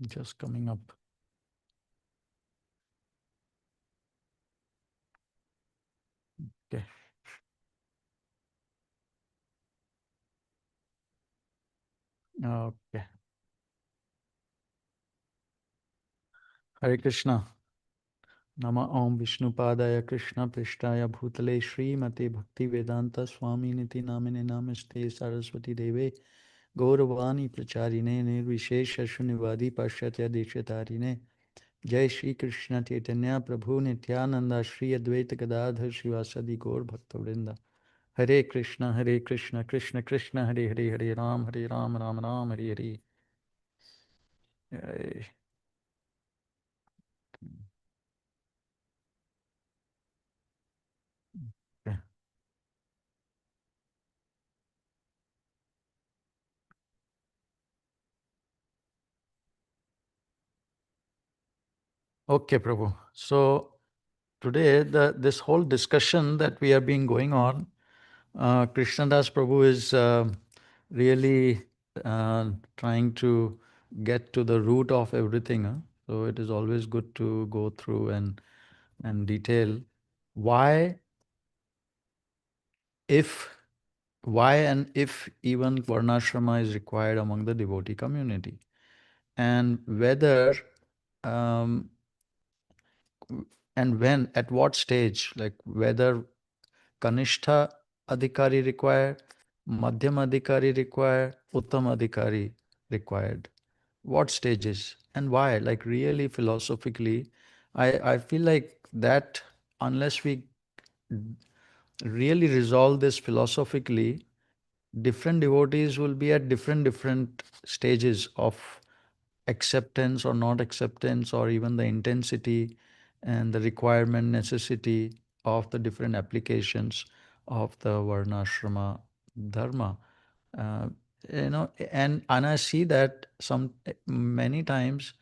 Just coming up. Okay. Okay. Hare Krishna. Nama Om Vishnupadaya Krishna Prishtaya Bhutale Srimate Bhakti Vedanta Swami Niti Namine Namaste Saraswati Deve Gauravani Pracharine Nirvishesha Shunivadi Pashatya Deshatarine Jai Shri Krishna Chaitanya Prabhu Nityananda Shri Advaita Gadadhar Shivasadi Gaur Bhaktavrinda Hare Krishna Krishna Krishna Hare Hare Hare Ram Ram Ram Hare Hare. Jai. Okay. Okay, Prabhu. So today, this whole discussion that we have been going on, Krishnadas Prabhu is really trying to get to the root of everything. Huh? So it is always good to go through and detail why, if, why and if even Varnasrama is required among the devotee community, and whether um, and when, at what stage, like whether Kanishtha Adhikari required, Madhyam Adhikari required, Uttam Adhikari required. What stages and why? Like really philosophically, I feel like that unless we really resolve this philosophically, different devotees will be at different stages of acceptance or not acceptance, or even the intensity and the requirement necessity of the different applications of the Varnasrama dharma. Uh, and I see that many times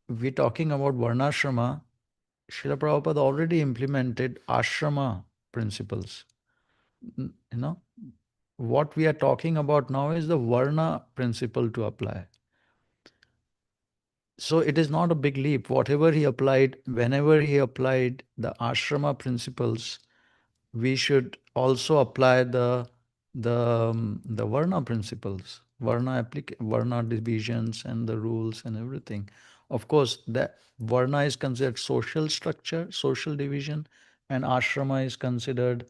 we're talking about Varnasrama. Srila Prabhupada already implemented ashrama principles. You know, what we are talking about now is the Varna principle to apply. So it is not a big leap. Whatever he applied, whenever he applied the ashrama principles, we should also apply the Varna principles, Varna divisions and the rules and everything. Of course, that Varna is considered social structure, social division, and ashrama is considered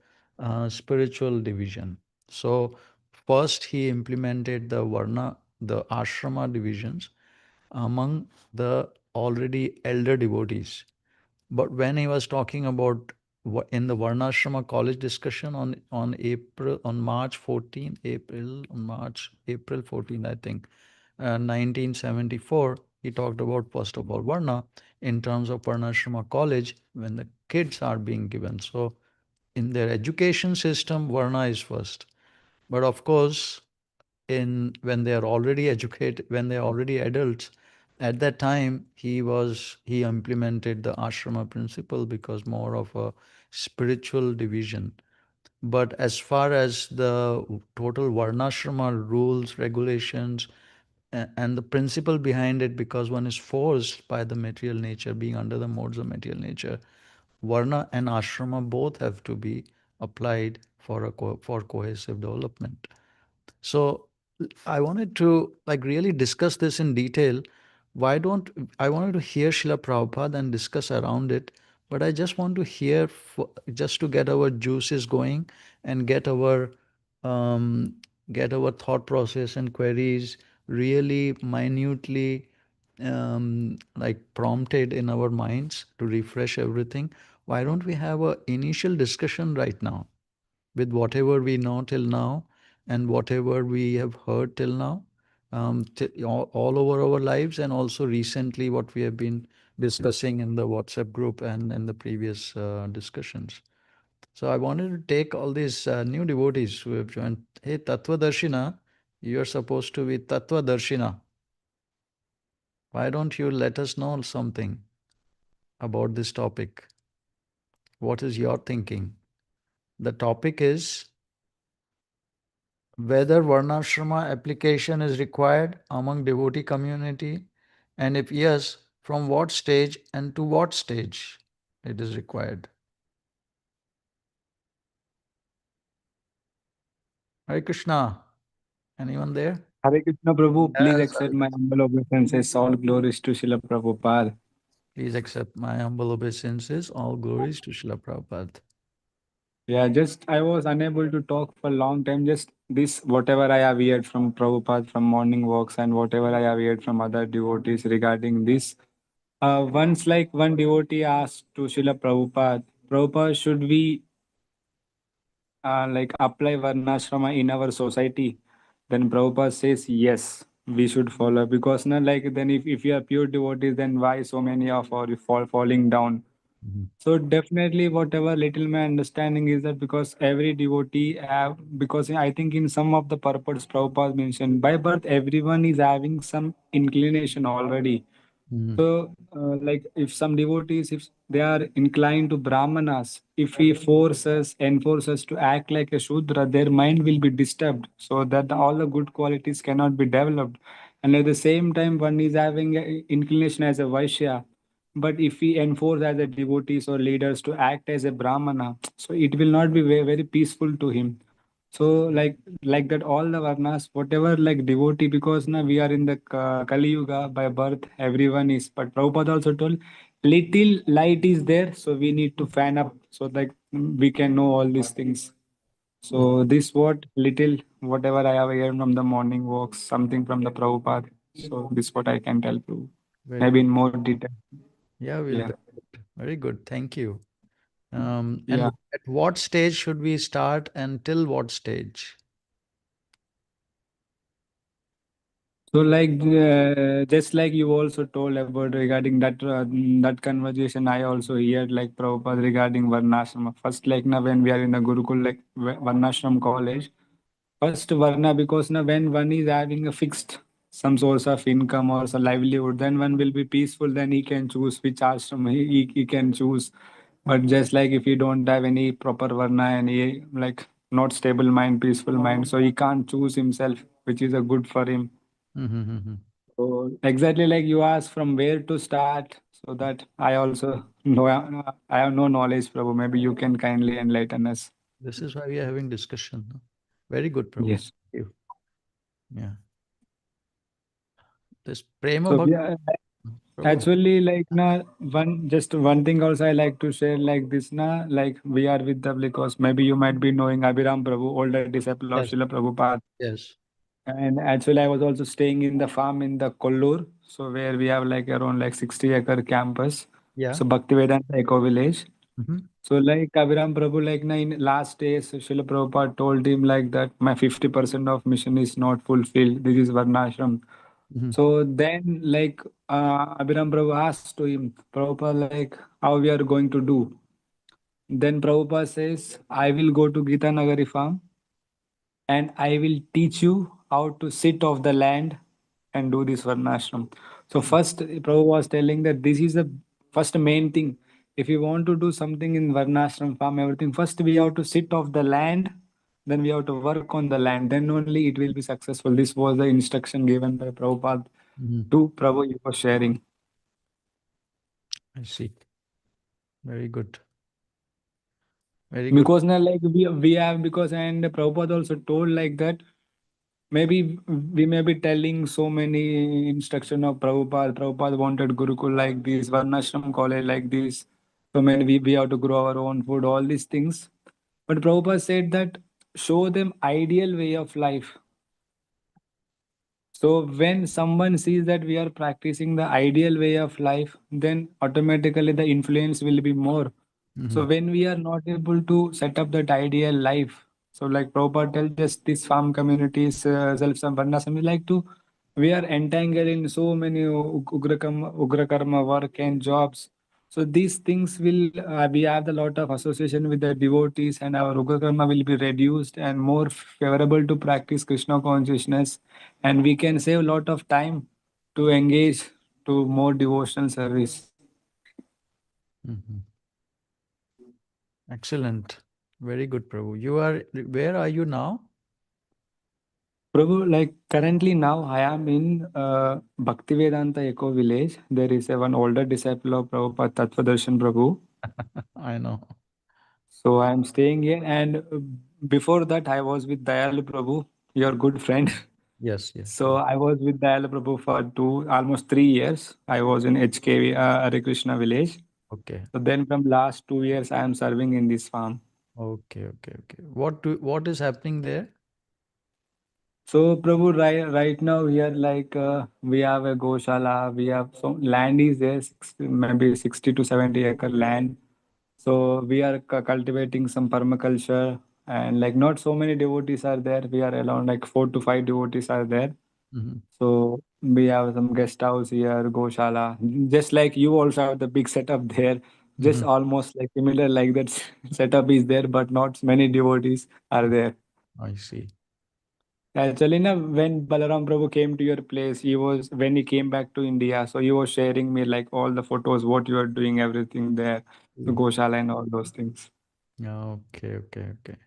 spiritual division. So first he implemented the ashrama divisions among the already elder devotees. But when he was talking about in the Varnasrama college discussion on March 14, April 14, I think, 1974, he talked about first of all Varna in terms of Varnasrama college when the kids are being given. So in their education system, Varna is first. But of course, in when they are already educated, when they are already adults, at that time he implemented the ashrama principle because more of a spiritual division. But as far as the total varnashrama rules, regulations, and the principle behind it, because one is forced by the material nature, being under the modes of material nature, varna and ashrama both have to be applied for cohesive development. So I wanted to like really discuss this in detail. Why don't I wanted to hear Srila Prabhupada and discuss around it, but I just want to hear just to get our juices going and um, get our thought process and queries really minutely like prompted in our minds to refresh everything. Why don't we have a initial discussion right now? With whatever we know till now and whatever we have heard till now, all over our lives, and also recently what we have been discussing in the WhatsApp group and in the previous discussions. So I wanted to take all these new devotees who have joined. Hey, Tattva Darshina, you're supposed to be Tattva Darshina. Why don't you let us know something about this topic? What is your thinking? The topic is whether Varnashrama application is required among devotee community, And if yes, from what stage and to what stage it is required? Hare Krishna. Anyone there? Hare Krishna Prabhu, please Yes, accept Hare my Krishna. humble obeisances. All glories to Srila Prabhupada. Please accept my humble obeisances. All glories to Srila Prabhupada. Yeah, just I was unable to talk for a long time. Just this, whatever I have heard from Prabhupada from morning walks and whatever I have heard from other devotees regarding this. Once, like one devotee asked to Srila Prabhupada, Prabhupada, should we like apply Varnasrama in our society? Then Prabhupada says, yes, we should follow because now, like then if you are pure devotees, then why so many of our falling down? Mhm. So definitely, whatever little my understanding is that because every devotee have because I think in some of the purports Prabhupada mentioned by birth everyone is having some inclination already. Mhm. So, like if some devotees, if they are inclined to Brahmanas, if we enforce us to act like a Shudra, their mind will be disturbed, so that all the good qualities cannot be developed. And at the same time, one is having a inclination as a Vaishya, but if we enforce as a devotees or leaders to act as a Brahmana, so it will not be very peaceful to him. So like that all the varnas, whatever like devotee, because now we are in the Kali Yuga by birth, everyone is. But Prabhupada also told, little light is there, so we need to fan up so that we can know all these things. Mhm. So this what little whatever I have heard from the morning walks, something from the Prabhupada. So this what I can tell you, Very maybe good. in more detail. Yeah, we'll Yeah, get it. Very good. Thank you. yeah. And at what stage should we start and till what stage? So like just like you also told about regarding that conversation, I also heard like Prabhupada regarding Varnasrama. First, like now when we are in the Gurukul like Varnashram college, first Varna because now when one is having a fixed some source of income or some livelihood, then one will be peaceful. Then he can choose which ashram he can choose. But just like if he don't have any proper Varna and he like not stable mind, peaceful mind, so he can't choose himself, which is a good for him. Mm-hmm. So exactly like you asked from where to start, so that I also know I have no knowledge, Prabhu. Maybe you can kindly enlighten us. This is why we are having discussion. No? Very good, Prabhu. Yes. Thank you. Yeah. This Prema So Bhakti, yeah, Prabhu. actually, like na one just one thing also I like to share like this na like we are with the because maybe you might be knowing Abhiram Prabhu, older disciple of Yes. Srila Prabhupada. Yes. And actually, I was also staying in the farm in the Kollur, so where we have like around like 60-acre campus. Yeah. So Bhaktivedanta Eco Village. Mm-hmm. So like Abhiram Prabhu, like na in last days, Srila Prabhupada told him like that my 50% of mission is not fulfilled. This is Varnashram. Mm-hmm. So then like Abhiram Prabhu asked to him, Prabhupada, like how we are going to do. Then Prabhupada says, I will go to Gita Nagari farm and I will teach you how to sit off the land and do this varnashram. So first, Prabhu was telling that this is the first main thing. If you want to do something in varnashram farm, everything, first we have to sit off the land, then we have to work on the land, then only it will be successful. This was the instruction given by Prabhupada Mm-hmm. to Prabhu you were sharing. I see. Very good. Very good. Because now like we have because and Prabhupada also told like that maybe we may be telling so many instruction of Prabhupada. Prabhupada wanted Gurukul like this, Varnashram college like this. So many we have to grow our own food, all these things. But Prabhupada said that show them ideal way of life. So when someone sees that we are practicing the ideal way of life, then automatically the influence will be more. Mm-hmm. So when we are not able to set up that ideal life, so like Prabhupada tells us, these farm communities, self Varnasrama, like to, we are entangled in so many ugra karma work and jobs. So these things will, we have a lot of association with the devotees and our ugra karma will be reduced and more favorable to practice Krishna consciousness. And we can save a lot of time to engage to more devotional service. Mm-hmm. Excellent. Very good, Prabhu. You are, where are you now? Prabhu, like currently now I am in Bhaktivedanta Eco Village. There is a one older disciple of Prabhupada, Tattvadarshan Prabhu. I know. So I am staying here, and before that I was with Dayalu Prabhu, your good friend. Yes, yes, So yes. I was with Dayalu Prabhu for almost 3 years. I was in HKV, Hare Krishna village. Okay. So then from last 2 years I am serving in this farm. Okay, okay, okay. What is happening there? So Prabhu, right now here we have a Goshala, we have some land is there, maybe 60 to 70 acre land. So we are cultivating some permaculture, and like not so many devotees are there. We are around like 4 to 5 devotees are there. Hmm. So we have some guest house here, Goshala. Just like you also have the big setup there. Just Hmm. almost like similar like that setup is there, but not many devotees are there. I see. Actually, na, when Balaram Prabhu came to your place, he was when he came back to India, so he was sharing me like all the photos, what you are doing, everything there, the See. Goshala and all those things. Okay, okay, okay.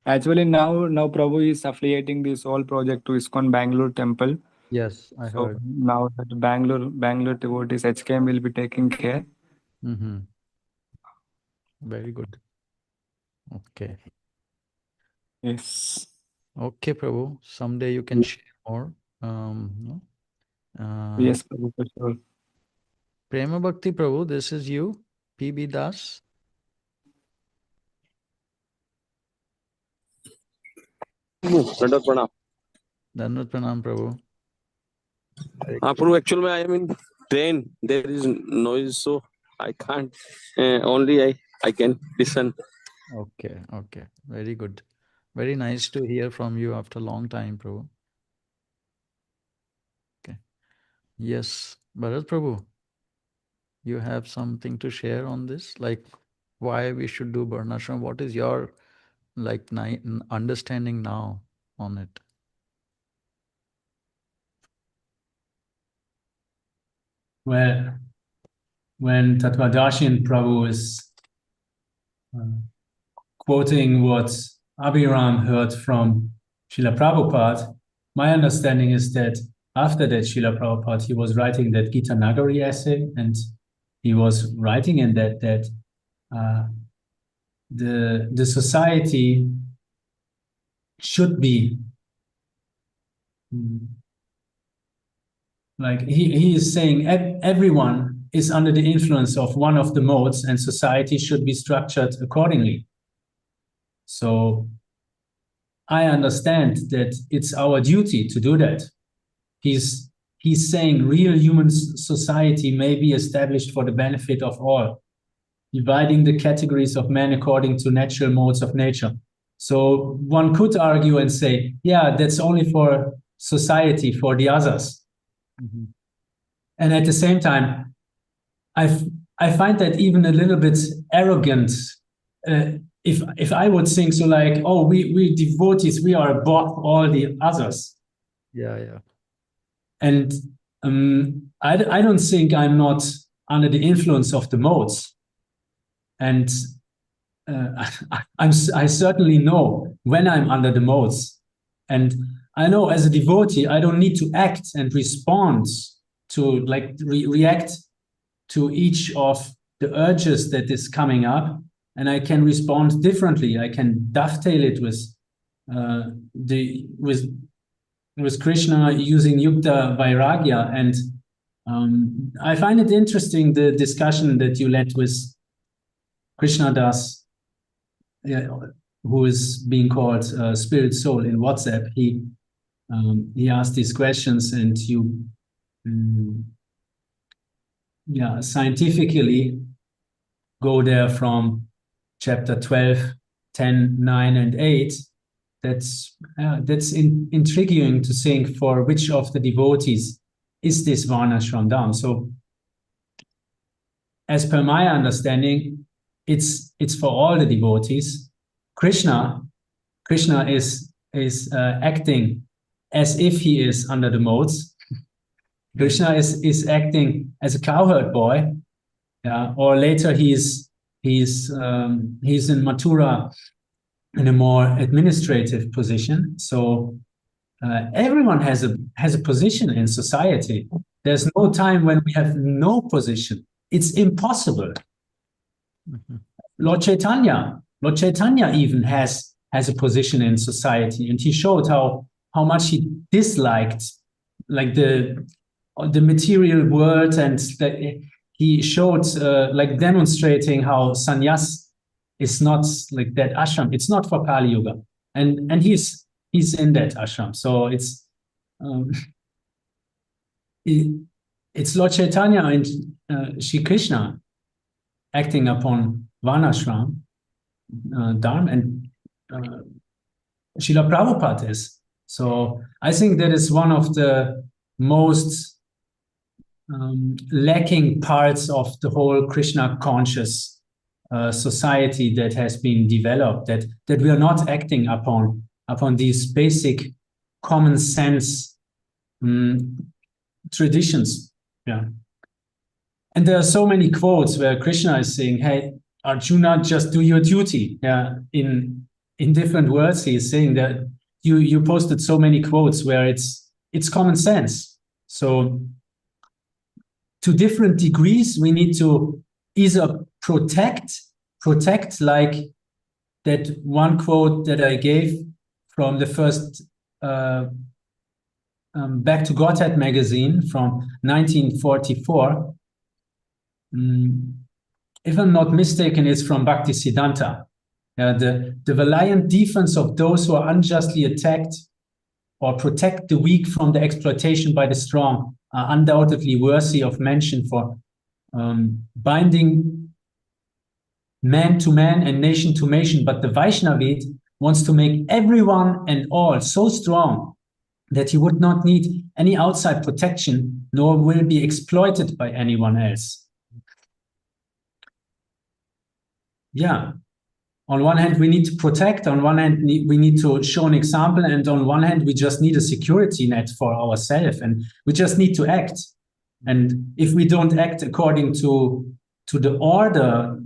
Actually, now Prabhu is affiliating this whole project to ISKCON Bangalore temple. Yes, I So heard. now that Bangalore devotees HKM will be taking care. Mm-hmm. Very good. Okay. Yes. Okay, Prabhu. Someday you can share more. No? Yes, Prabhu, for sure. Prema Bhakti Prabhu, this is you, PB Das. Dandavat pranam. Dandavat Pranam Prabhu. Very good. Prabhu, actually, I am in train. There is noise, so I can't. Only I can listen. Okay, okay. Very good. Very nice to hear from you after a long time, Prabhu. Okay. Yes, Bharat Prabhu, you have something to share on this? Like why we should do Varnasrama? What is your like understanding now on it? Well, when Tattvadarshan Prabhu is uh, quoting what Abhiram heard from Srila Prabhupada, my understanding is that after that Srila Prabhupada, he was writing that Gita Nagari essay, and he was writing in that uh, the society should be mm, like he is saying everyone is under the influence of one of the modes, and society should be structured accordingly. So I understand that it's our duty to do that. He's saying real human society may be established for the benefit of all, dividing the categories of men according to natural modes of nature. So one could argue and say, yeah, that's only for society, for the others. Mm-hmm. And at the same time, I find that even a little bit arrogant. If I would think so, like, oh, we devotees, we are above all the others, Yeah, yeah. and I don't think I'm not under the influence of the modes, and I certainly know when I'm under the modes, and I know as a devotee I don't need to act and respond to like react to each of the urges that is coming up, and I can respond differently. I can dovetail it with the with Krishna using Yukta Vairagya, and I find it interesting the discussion that you led with Krishna Das, who is being called Spirit Soul in WhatsApp. He asked these questions, and you. Yeah, scientifically go there from chapter 12, 10, 9, and 8. That's intriguing to think for which of the devotees is this Varnasrama down. So as per my understanding, it's for all the devotees. Krishna is acting as if he is under the modes. Krishna is acting as a cowherd boy. Yeah, or later he's in Mathura in a more administrative position. So everyone has a position in society. There's no time when we have no position. It's impossible. Lord Chaitanya even has a position in society, and he showed how much he disliked like the material world, and he showed like demonstrating how sannyas is not like that ashram. It's not for Kali Yuga, and he's in that ashram. So it's it's Lord Chaitanya and Shri Krishna acting upon Varnasrama, Dharma, and Srila Prabhupada is. So I think that is one of the most lacking parts of the whole Krishna conscious society that has been developed, that we are not acting upon these basic common sense traditions. Yeah. And there are so many quotes where Krishna is saying, hey, Arjuna, just do your duty. Yeah. In different words, he is saying that you posted so many quotes where it's common sense. So to different degrees, we need to either protect like that one quote that I gave from the first Back to Godhead magazine from 1944. If I'm not mistaken, it's from Bhaktisiddhanta. The valiant defense of those who are unjustly attacked or protect the weak from the exploitation by the strong are undoubtedly worthy of mention for binding man to man and nation to nation. But the Vaishnavite wants to make everyone and all so strong that he would not need any outside protection, nor will be exploited by anyone else. Yeah. On one hand, we need to protect. On one hand, we need to show an example. And on one hand, we just need a security net for ourselves. And we just need to act. And if we don't act according to the order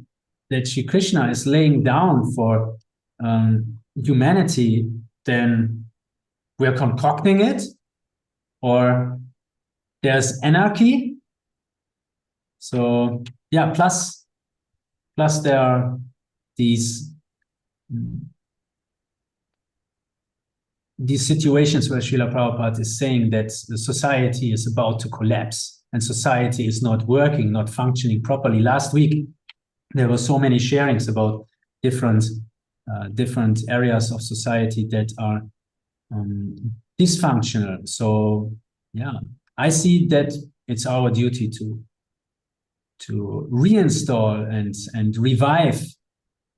that Shri Krishna is laying down for humanity, then we're concocting it, or there's anarchy. So yeah, plus there are these situations where Srila Prabhupada is saying that the society is about to collapse and society is not working, not functioning properly. Last week, there were so many sharings about different areas of society that are dysfunctional. So yeah, I see that it's our duty to reinstall and revive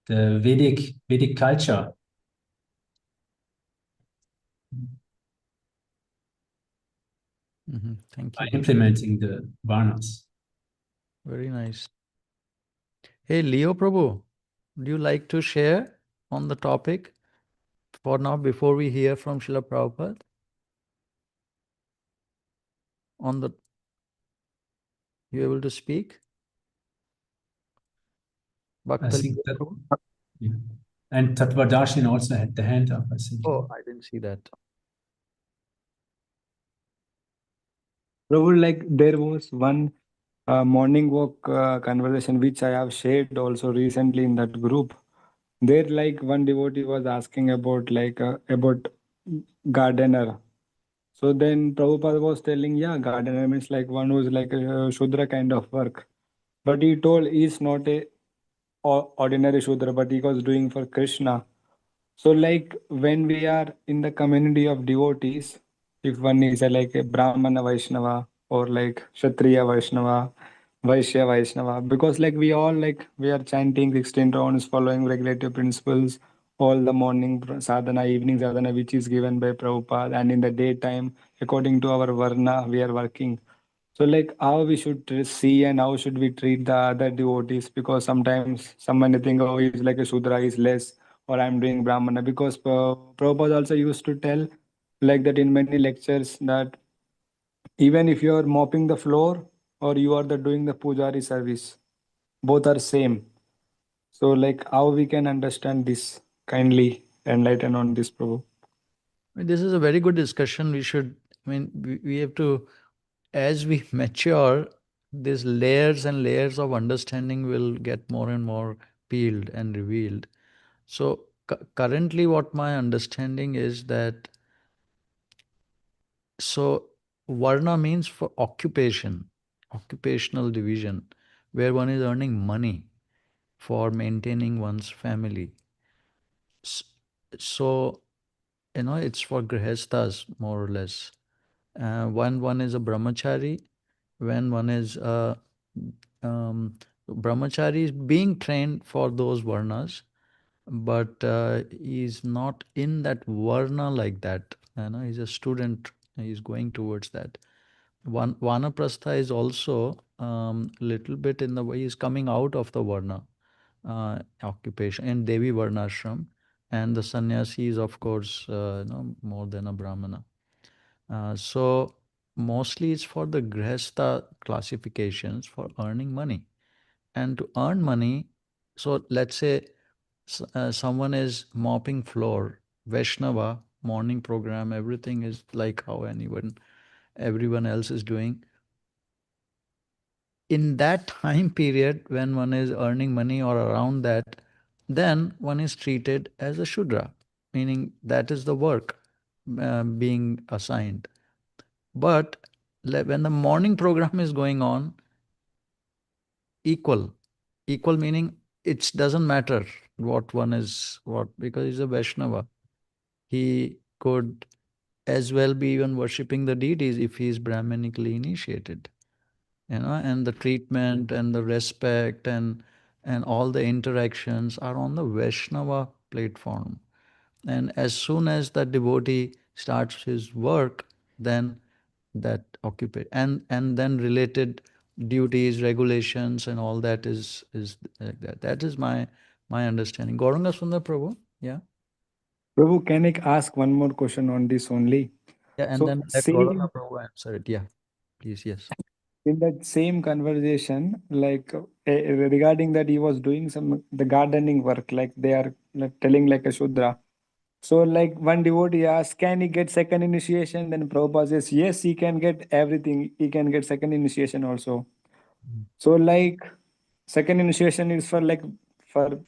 the Vedic culture. Thank By you. implementing the Varnas. Very nice. Hey, Leo Prabhu, would you like to share on the topic for now before we hear from Srila Prabhupada? You able to speak? I think that, yeah. And Tatvardashin also had the hand up, I think. Oh, I didn't see that. Prabhu, like there was one morning walk conversation which I have shared also recently in that group. There, like one devotee was asking about about gardener. So then Prabhupada was telling, yeah, gardener means like one who's like a Shudra kind of work. But he told he's not a ordinary Shudra, but he was doing for Krishna. So like when we are in the community of devotees, if one is like a Brahmana Vaishnava or like Kshatriya Vaishnava, Vaishya Vaishnava, because like we all like we are chanting 16 rounds, following regulative principles, all the morning sadhana, evening sadhana, which is given by Prabhupada, and in the daytime, according to our Varna, we are working. So like how we should see and how should we treat the other devotees, because sometimes someone think, oh, he's like a Shudra, he's less, or I'm doing Brahmana, because Prabhupada also used to tell like that in many lectures that even if you are mopping the floor or you are doing the pujari service, both are same. So like how we can understand this, kindly enlighten on this, Prabhu. I mean, this is a very good discussion. We should, I mean, we have to, as we mature, these layers and layers of understanding will get more and more peeled and revealed. So currently, what my understanding is that so Varna means for occupation, occupational division, where one is earning money for maintaining one's family. S- So, it's for grihasthas more or less. One is a brahmachari, when one is brahmachari is being trained for those varnas, but he's not in that varna like that. He's a student. He's going towards that. One vanaprastha is also little bit in the way he's coming out of the varna occupation in Devi Varnashram, and the sannyasi is of course more than a brahmana. So mostly it's for the grihastha classifications for earning money. And to earn money, so let's say someone is mopping floor, Vaishnava, morning program, everything is like how everyone else is doing. In that time period when one is earning money or around that, then one is treated as a Shudra, meaning that is the work being assigned. But when the morning program is going on, equal, equal meaning it doesn't matter what one is, what, because he's a Vaishnava. He could as well be even worshipping the deities if he is Brahmanically initiated. And the treatment and the respect and all the interactions are on the Vaishnava platform. And as soon as the devotee starts his work, then that occupy and then related duties, regulations, and all that is like that. That is my understanding. Gauranga Sundar Prabhu, yeah, Prabhu, can I ask one more question on this only? yeah, and So then let same Gauranga Prabhu answer it. Yeah, please, yes. in that same conversation, like regarding that he was doing some the gardening work, like they are like telling like a Shudra. So like one devotee asks, can he get second initiation? Then Prabhupada says, yes, he can get everything. He can get second initiation also. So like second initiation is for like for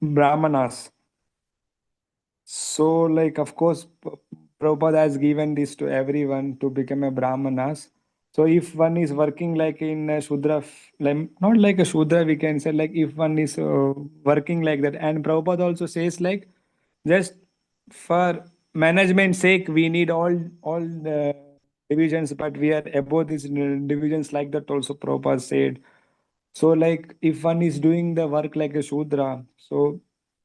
Brahmanas. So, like, of course, Prabhupada has given this to everyone to become a Brahmanas. So, if one is working like in a Shudra, like not like a Shudra, we can say like if one is working like that. And Prabhupada also says like just for management sake, we need all the divisions, but we are above these divisions like that. Also, Prabhupada said. So, like, if one is doing the work like a Shudra, so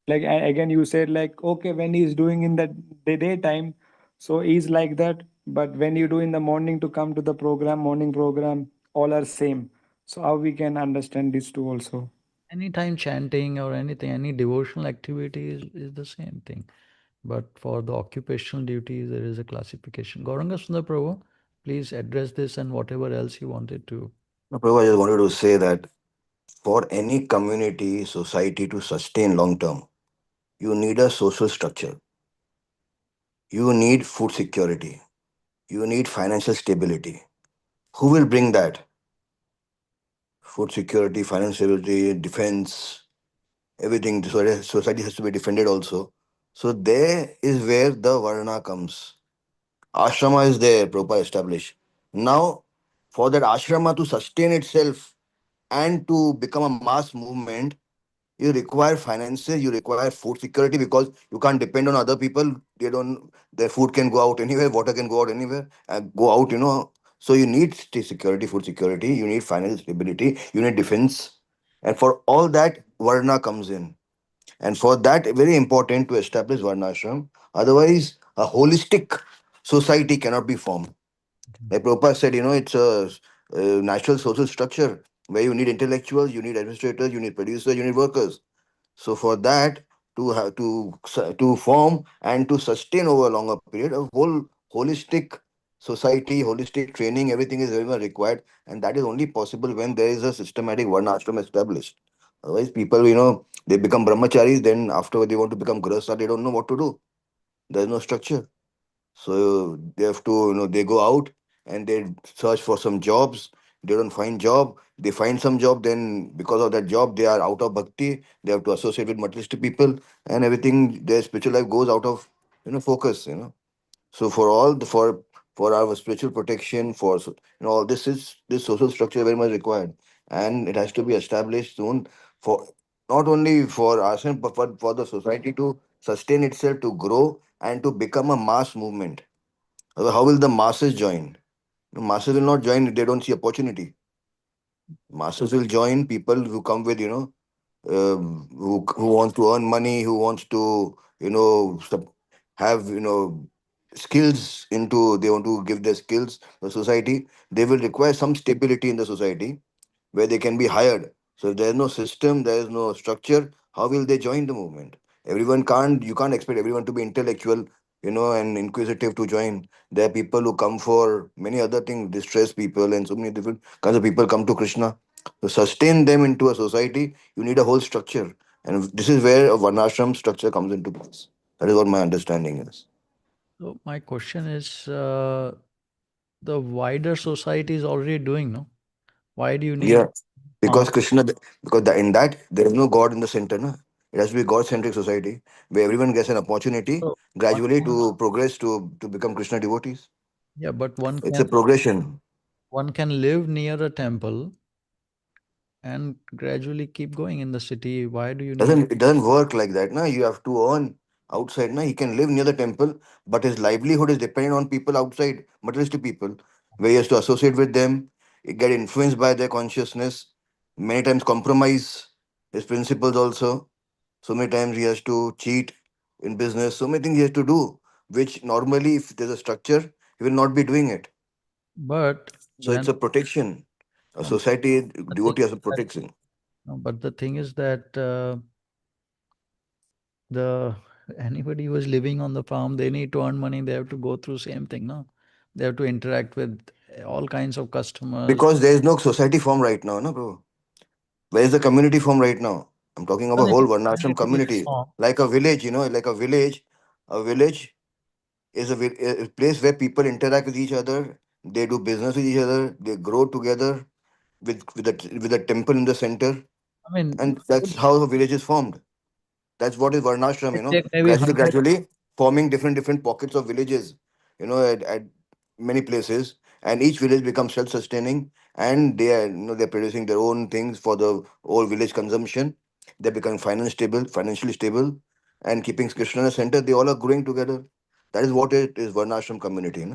like again you said like okay when he's doing in the daytime, so he's like that. But when you do in the morning to come to the program, morning program, all are same. So how we can understand this too also? Anytime chanting or anything, any devotional activity is the same thing. But for the occupational duties, there is a classification. Gauranga Sundar Prabhu, please address this and whatever else you wanted to. No, Prabhu, I just wanted to say that for any community, society to sustain long term, you need a social structure. You need food security. You need financial stability. Who will bring that? Food security, financial stability, defense, everything. So society has to be defended also. So there is where the Varna comes. Ashrama is there, proper established. Now, for that ashrama to sustain itself and to become a mass movement, you require finances, you require food security because you can't depend on other people. They don't, their food can go out anywhere, water can go out anywhere, and go out. So you need security, food security, you need financial stability, you need defense. And for all that, Varna comes in. And for that, very important to establish Varnashram. Otherwise, a holistic society cannot be formed. Like Prabhupada said, it's a natural social structure where you need intellectuals, you need administrators, you need producers, you need workers. So for that to have to form and to sustain over a longer period, a whole holistic society, holistic training, everything is very much required, and that is only possible when there is a systematic varnashram established. Otherwise, people, they become brahmacharis. Then afterward, they want to become grahastha. They don't know what to do. There is no structure. So they have to, they go out and they search for some jobs. They don't find job. They find some job. Then because of that job, they are out of bhakti. They have to associate with materialistic people, and everything. Their spiritual life goes out of focus. So for all the for our spiritual protection, for all this social structure very much required, and it has to be established soon for not only for ourselves but for the society to sustain itself, to grow, and to become a mass movement. How will the masses join? The masses will not join if they don't see opportunity. Masses will join people who come with who wants to earn money, who wants to have skills into they want to give their skills to the society. They will require some stability in the society where they can be hired. So if there is no system, there is no structure, how will they join the movement? You can't expect everyone to be intellectual, and inquisitive to join. There are people who come for many other things, distressed people, and so many different kinds of people come to Krishna. To sustain them into a society, you need a whole structure. And this is where a Varnashram structure comes into place. That is what my understanding is. So my question is, the wider society is already doing, no? Why do you need Yeah, because farm? Krishna, in that there is no God in the center. Na? It has to be God-centric society where everyone gets an opportunity So one gradually can, to progress to become Krishna devotees. yeah, but one It's can a progression. live near a temple and gradually keep going in the city. Why do you need? It doesn't work like that. Na? You have to earn outside. Na? He can live near the temple, but his livelihood is dependent on people outside, materialistic people, where he has to associate with them, get influenced by their consciousness, many times compromise his principles also. So many times he has to cheat in business. So many things he has to do, which normally, if there's a structure, he will not be doing it. But So it's when a protection. A no, society the thing devotee as a is that, protection. no, but the thing is that the anybody who is living on the farm, they need to earn money. They have to go through same thing, no? They have to interact with all kinds of customers. Because there is no society form right now, no, bro. Where is the community form right now? I'm talking about Even a if whole the Varnashram community is community. formed, Like a village, like a village. A village is a place where people interact with each other. They do business with each other. They grow together with a temple in the center. I mean, And that's how a village is formed. That's what is Varnashram, it take maybe gradually, 100. gradually forming different pockets of villages, at many places, and each village becomes self-sustaining, and they're producing their own things for the whole village consumption. They become financially stable, and keeping Krishna in the center. They all are growing together. That is what it is, Varnashram community.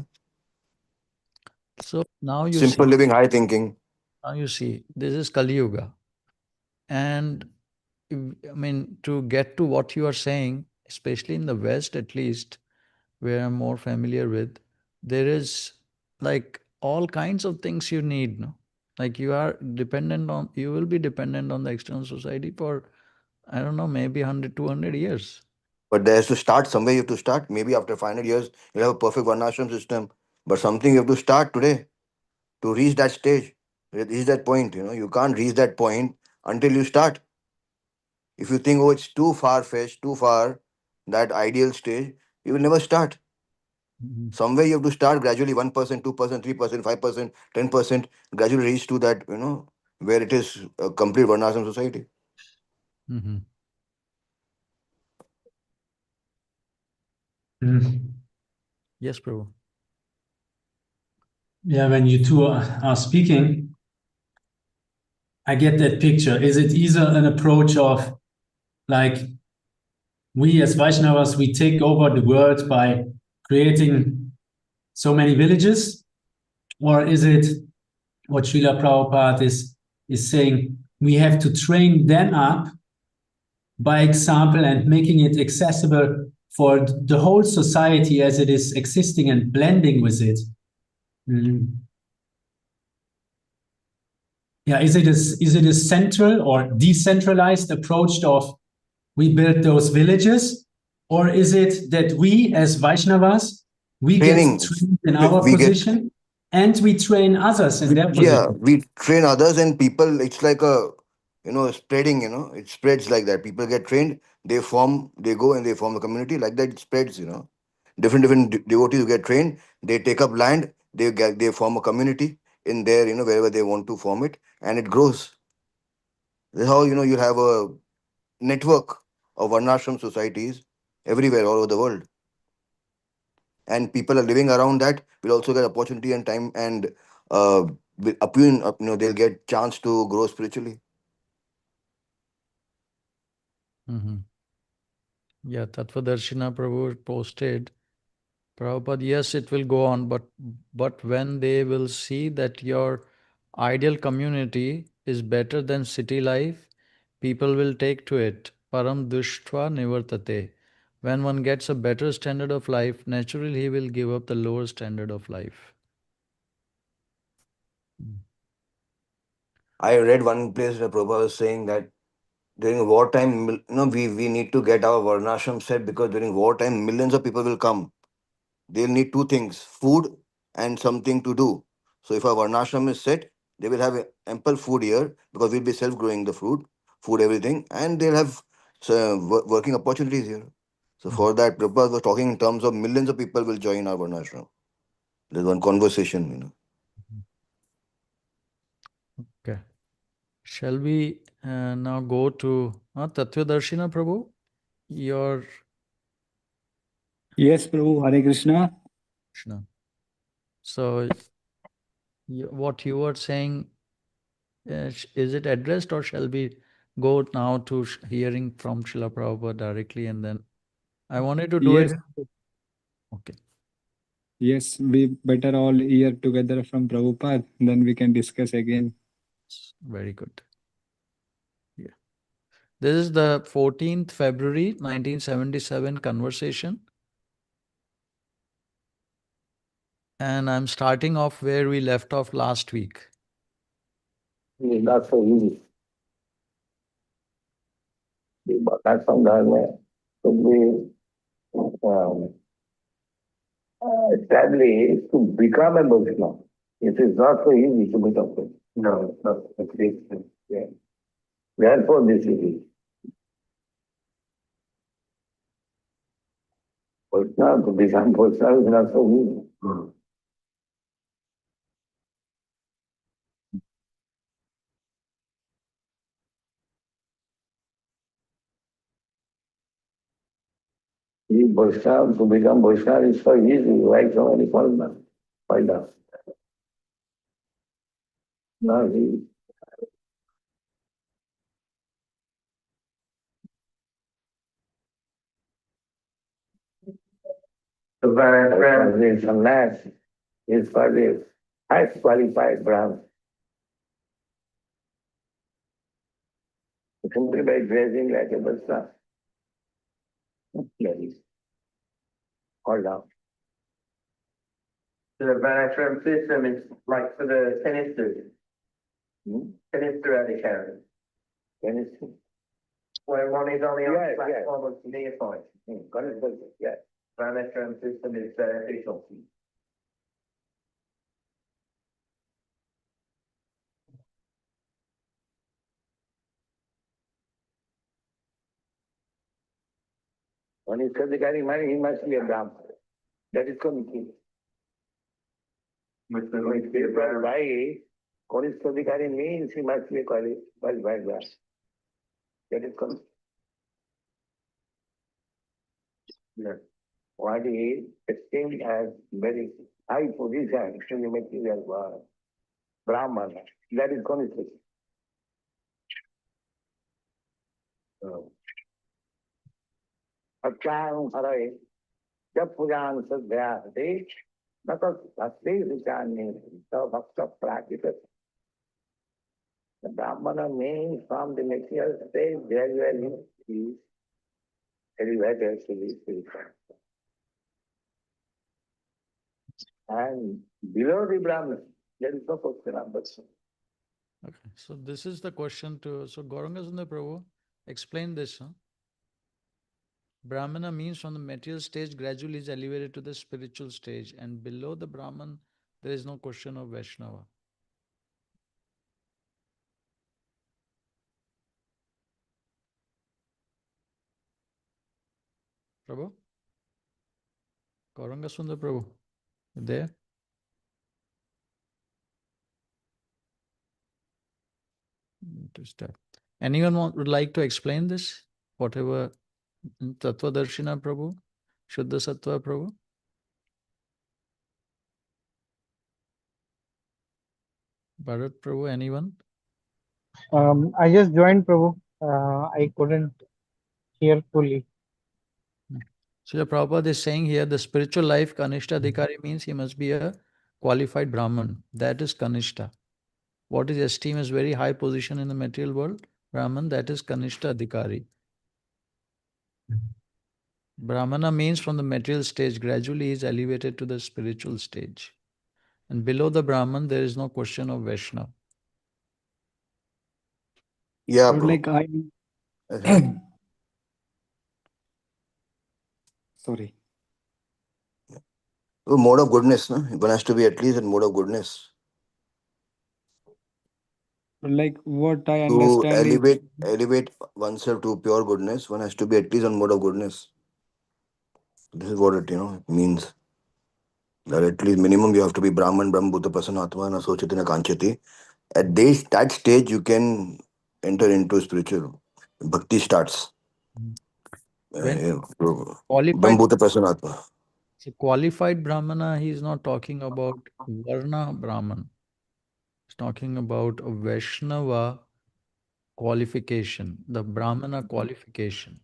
So now you see, Simple living, high thinking. this is Kali Yuga. And I mean, to get to what you are saying, especially in the West, at least, where I'm more familiar with, there is like all kinds of things you need, no? Like you will be dependent on the external society for, I don't know, maybe 100, 200 years. But there has to start somewhere. You have to start. Maybe after 500 years, you'll have a perfect Varnashram system. But something you have to start today to reach that stage, reach that point. You can't reach that point until you start. If you think, oh, it's too far fetched, too far, that ideal stage, you will never start. Mhm. Somewhere you have to start gradually 1%, 2%, 3%, 5%, 10%, gradually reach to that, where it is a complete Varnashram society. Mhm. Mm. Yes, Prabhu. Yeah, when you two are speaking, I get that picture. Is it either an approach of like we as Vaishnavas, we take over the world by creating so many villages? Or is it what Srila Prabhupada is saying? We have to train them up by example and making it accessible for the whole society as it is existing and blending with it. Mm. Yeah, is it a central or decentralized approach of we build those villages, or is it that we as Vaishnavas we get Training, trained in our we get position and we train others in their yeah, position? we train others and people. It's like a spreading. It spreads like that. People get trained, they go and they form a community like that. It spreads. different devotees get trained. They take up land. They form a community in there, wherever they want to form it, and it grows. This is how you have a network of Varnashram societies everywhere all over the world, and people are living around that will also get opportunity and time, and they'll get chance to grow spiritually. Mm-hmm. Yeah, Tattvadarshina Prabhu posted, Prabhupada, yes, it will go on, but when they will see that your ideal community is better than city life, people will take to it. Param dushtva nivartate. When one gets a better standard of life, naturally he will give up the lower standard of life. Mm. I read one place where Prabhupada was saying that during wartime, we need to get our Varnashram set, because during wartime, millions of people will come. They'll need two things: food and something to do. So if our Varnashram is set, they will have ample food here, because we'll be self-growing the food, everything, and they'll have working opportunities here. So Mhm. for that, Prabhupada was talking in terms of millions of people will join our Varnashram. There's one conversation. Okay. Shall we now go to Tattvadarshina Prabhu? Your Yes, Prabhu, Hare Krishna. Krishna. So, what you were saying, is it addressed, or shall we go now to hearing from Srila Prabhupada directly, and then I wanted to do it. Yes, Okay, yes, we better all hear together from Prabhupada, then we can discuss again. very good. Yeah. This is the 14th February 1977 conversation. And I'm starting off where we left off last week. It's not so easy. That's from Dharma to be established to become a Muslim. It is not so easy to become a Muslim. No, not at least. Yeah. Therefore, this is it. Vaishnava, to become Vaishnava is not so easy. Vaishnava, to become Vaishnava is so easy. Why so many foreigners? Why not? Not easy. The Varnasrama is unless is for the highest qualified Brahmin. Simply by dressing like a Vaishnava. Ladies, all down. So the Varnasrama system is like for the tennis students. Tennis throughout the carry. Tennis. Where one is on the other platform of neophyte. Got it, yes. Varnasrama system is beneficial. When he says regarding money, he must be a Brahman. That is coming. Why? Konistadhikari means he must be a qualified Brahman. That is coming. Yes. What is esteemed as very high position in the material world. Brahmana. That is Konistadhikari. Achang harai. Jab pujan sadhyate. Natas bhakti vichani. So bhakta practice. The Brahmana means from the material state gradually is elevated to the spiritual. And below the Brahman, there is no question of person. Okay, so this is the question to, so Gaurangasundar Prabhu, explain this. Brahmana means from the material stage gradually is elevated to the spiritual stage, and below the Brahman, there is no question of Vaishnava. Prabhu? Gauranga Sundar Prabhu, you there? Interesting. Anyone would like to explain this? Whatever Tattva Darshina Prabhu, Shuddha Sattva Prabhu? Bharat Prabhu, anyone? I just joined, Prabhu. I couldn't hear fully. So Prabhupada is saying here the spiritual life Kanishta Adhikari means he must be a qualified Brahman. That is Kanishta. What is esteemed as very high position in the material world? Brahman, that is Kanishta Adhikari. Brahmana means from the material stage, gradually he is elevated to the spiritual stage. And below the Brahman, there is no question of Vaishnava. Yeah, So bro. like I sorry. Mode of goodness, no? One has to be at least in mode of goodness. Like what I To understand is elevate oneself to pure goodness, one has to be at least on mode of goodness. This is what it means. That at least minimum you have to be Brahman, Brahma Bhuta Prasanatma, na Sochati na Kanchati. At that stage, you can enter into spiritual. Bhakti starts. When Brahma qualified, Bhuta Prasanatma. so qualified Brahmana, he is not talking about Varna Brahman. He's talking about a Vaishnava qualification, the Brahmana qualification.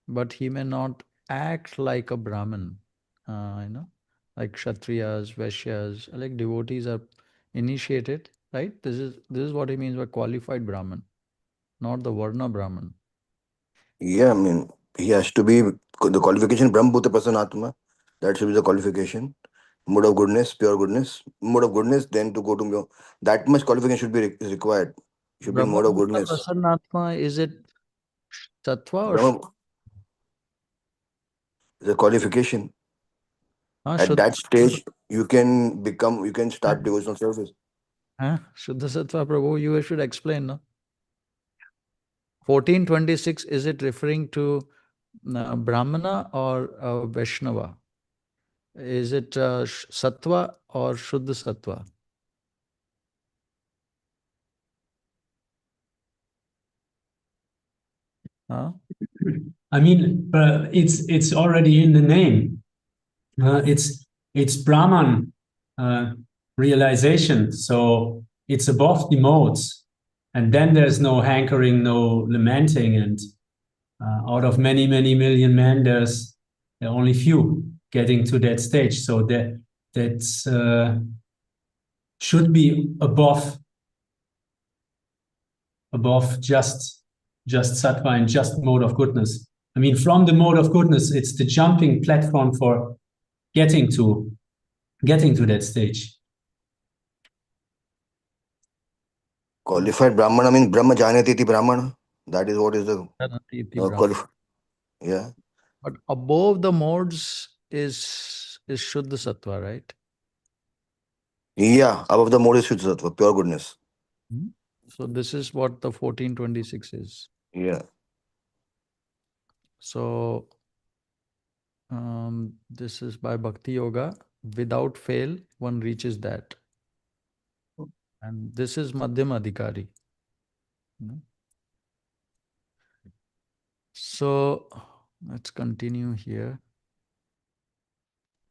But he may not act like a Brahmin, like Kshatriyas, Vaishyas, like devotees are initiated, right? This is what he means by qualified Brahman, not the Varna Brahman. Yeah, I mean, he has to be the qualification Brahma Bhuta Prasanatma. That should be the qualification. Mode of goodness, pure goodness. Mode of goodness, then to go to that much qualification should be required. Should be in mode of Brahmabhuta goodness. Prasannatma, is it Sattva or Brahma is a qualification. At Shuddha? that stage, you can start devotional service. Shuddha Sattva, Prabhu, you should explain, no? 1426, is it referring to Brahmana or Vaishnava? Is it Sattva or Shuddha Sattva? Huh? I mean, it's already in the name. It's Brahman realization, so it's above the modes, and then there's no hankering, no lamenting, and out of many million men, there are only few getting to that stage. So that's should be above just sattva and just mode of goodness. I mean, from the mode of goodness, it's the jumping platform for getting to that stage. Qualified Brahmana means Brahma Janati iti Brahmana. That is what is the qualified. Yeah. But above the modes is Shuddha Sattva, right? Yeah, above the mode is Shuddha Sattva, pure goodness. So this is what the 1426 is. Yeah. So this is by Bhakti Yoga. Without fail, one reaches that. And this is Madhyam Adhikari. So let's continue here.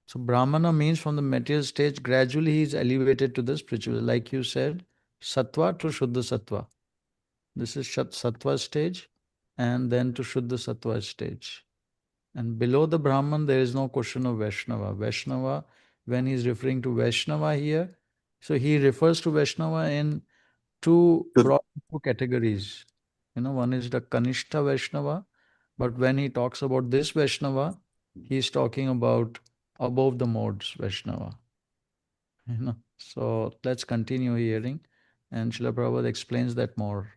So Brahmana means from the material stage, gradually he is elevated to the spiritual. Like you said, Sattva to Shuddha Sattva. This is Sattva stage, and then to Shuddha Sattva stage. And below the Brahman, there is no question of Vaishnava. Vaishnava, when he is referring to Vaishnava here, so he refers to Vaishnava in broad two categories. One is the Kanishta Vaishnava, but when he talks about this Vaishnava, he is talking about above the modes Vaishnava. So let's continue hearing, and Srila Prabhupada explains that more.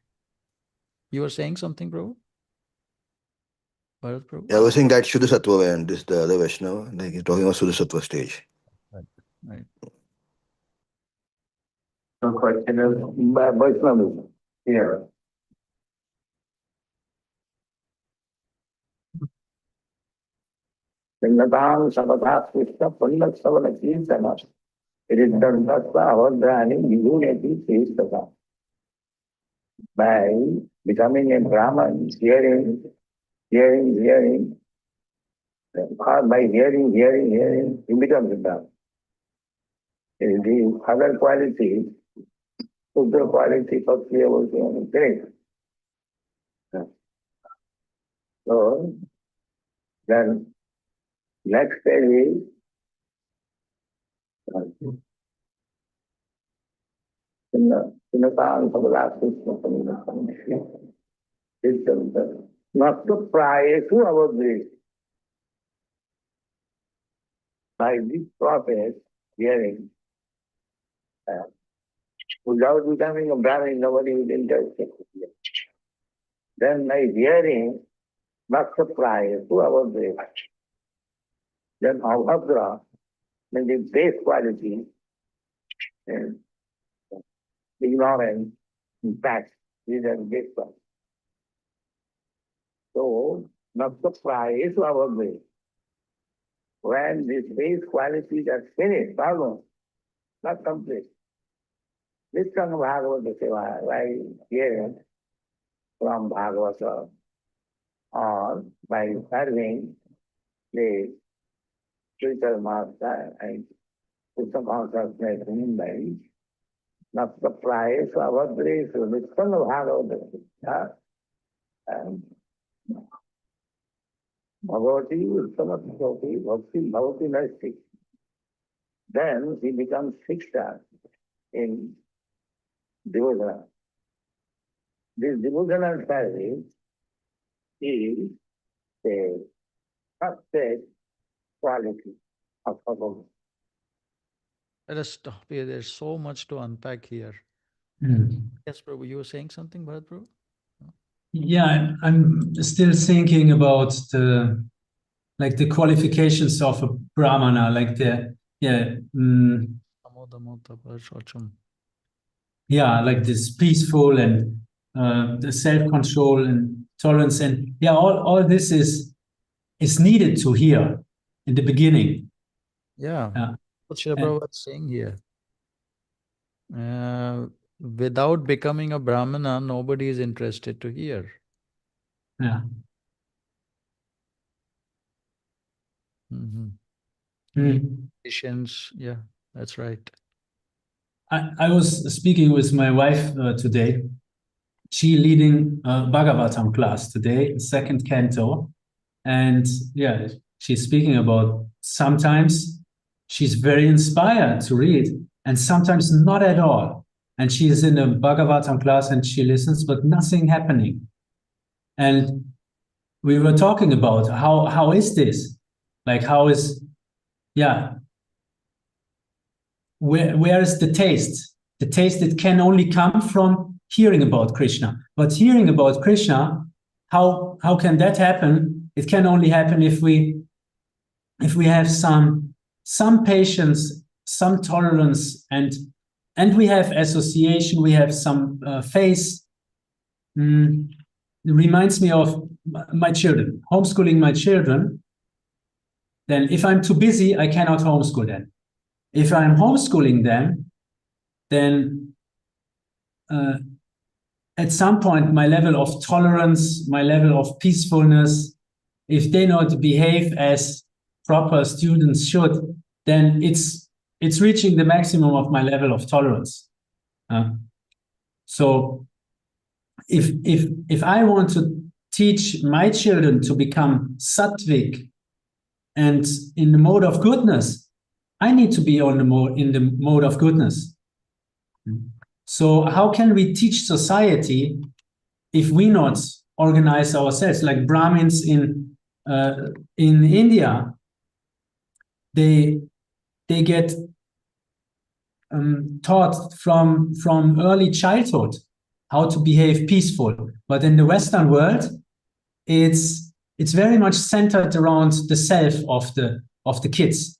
You were saying something, Prabhu? Bharat Prabhu? Yeah, I was saying that Shuddha Sattva and this the other Vaishnava, like he's talking about Shuddha Sattva stage. Right. The question is Vaishnava here. Sinnatang Sabadat Krishna Pundak Savana Kirtana. It is done Vadrani Unity Krishna. By becoming a Brahman, hearing, or by hearing, you become a Brahman. The other qualities, Sudra quality of clear was great. So, then next stage is not to prior to our grace. By this process, hearing, without becoming a Brahmin, nobody will interest. Then by hearing, not to prior to our grace. Then Avhadra, then the base quality, and ignorance, in fact, is a base quality. So, not to prior to our grace. When these base qualities are finished, almost, not complete. This kind of Bhagavata Seva, by hearing from Bhagavata or by serving the spiritual master and system consciousness in by not the price of our grace, this kind of Bhagavata and Bhagavati Uttamati Bhakti Bhavati Nasti. Then he becomes Shiksha in devotional. This devotional service is the first quality of Bhagavad. Let us stop here. There's so much to unpack here. Yes, Prabhu, you were saying something, Bharat Prabhu? Yeah, I'm still thinking about the qualifications of a Brahmana, like like this peaceful and the self-control and tolerance, and all this is needed to hear in the beginning. Yeah. What Srila Prabhupada is saying here. Without becoming a Brahmana, nobody is interested to hear. Yeah. Patience, yeah, that's right. I was speaking with my wife today. She leading a Bhagavatam class today, second canto. And she's speaking about sometimes she's very inspired to read and sometimes not at all. And she is in a Bhagavatam class and she listens, but nothing happening. And we were talking about how is this? Like, how is, where is the taste? The taste that can only come from hearing about Krishna. But hearing about Krishna, how can that happen? It can only happen if we have some patience, some tolerance, and we have association. We have some faith. It reminds me of my children, homeschooling my children. Then, if I'm too busy, I cannot homeschool them. If I'm homeschooling them, then at some point, my level of tolerance, my level of peacefulness, if they not behave as proper students should, then it's reaching the maximum of my level of tolerance. So if I want to teach my children to become sattvic and in the mode of goodness, I need to be in the mode of goodness. So how can we teach society if we not organize ourselves? Like Brahmins in India, they get taught from early childhood how to behave peaceful. But in the Western world, it's very much centered around the self of the kids.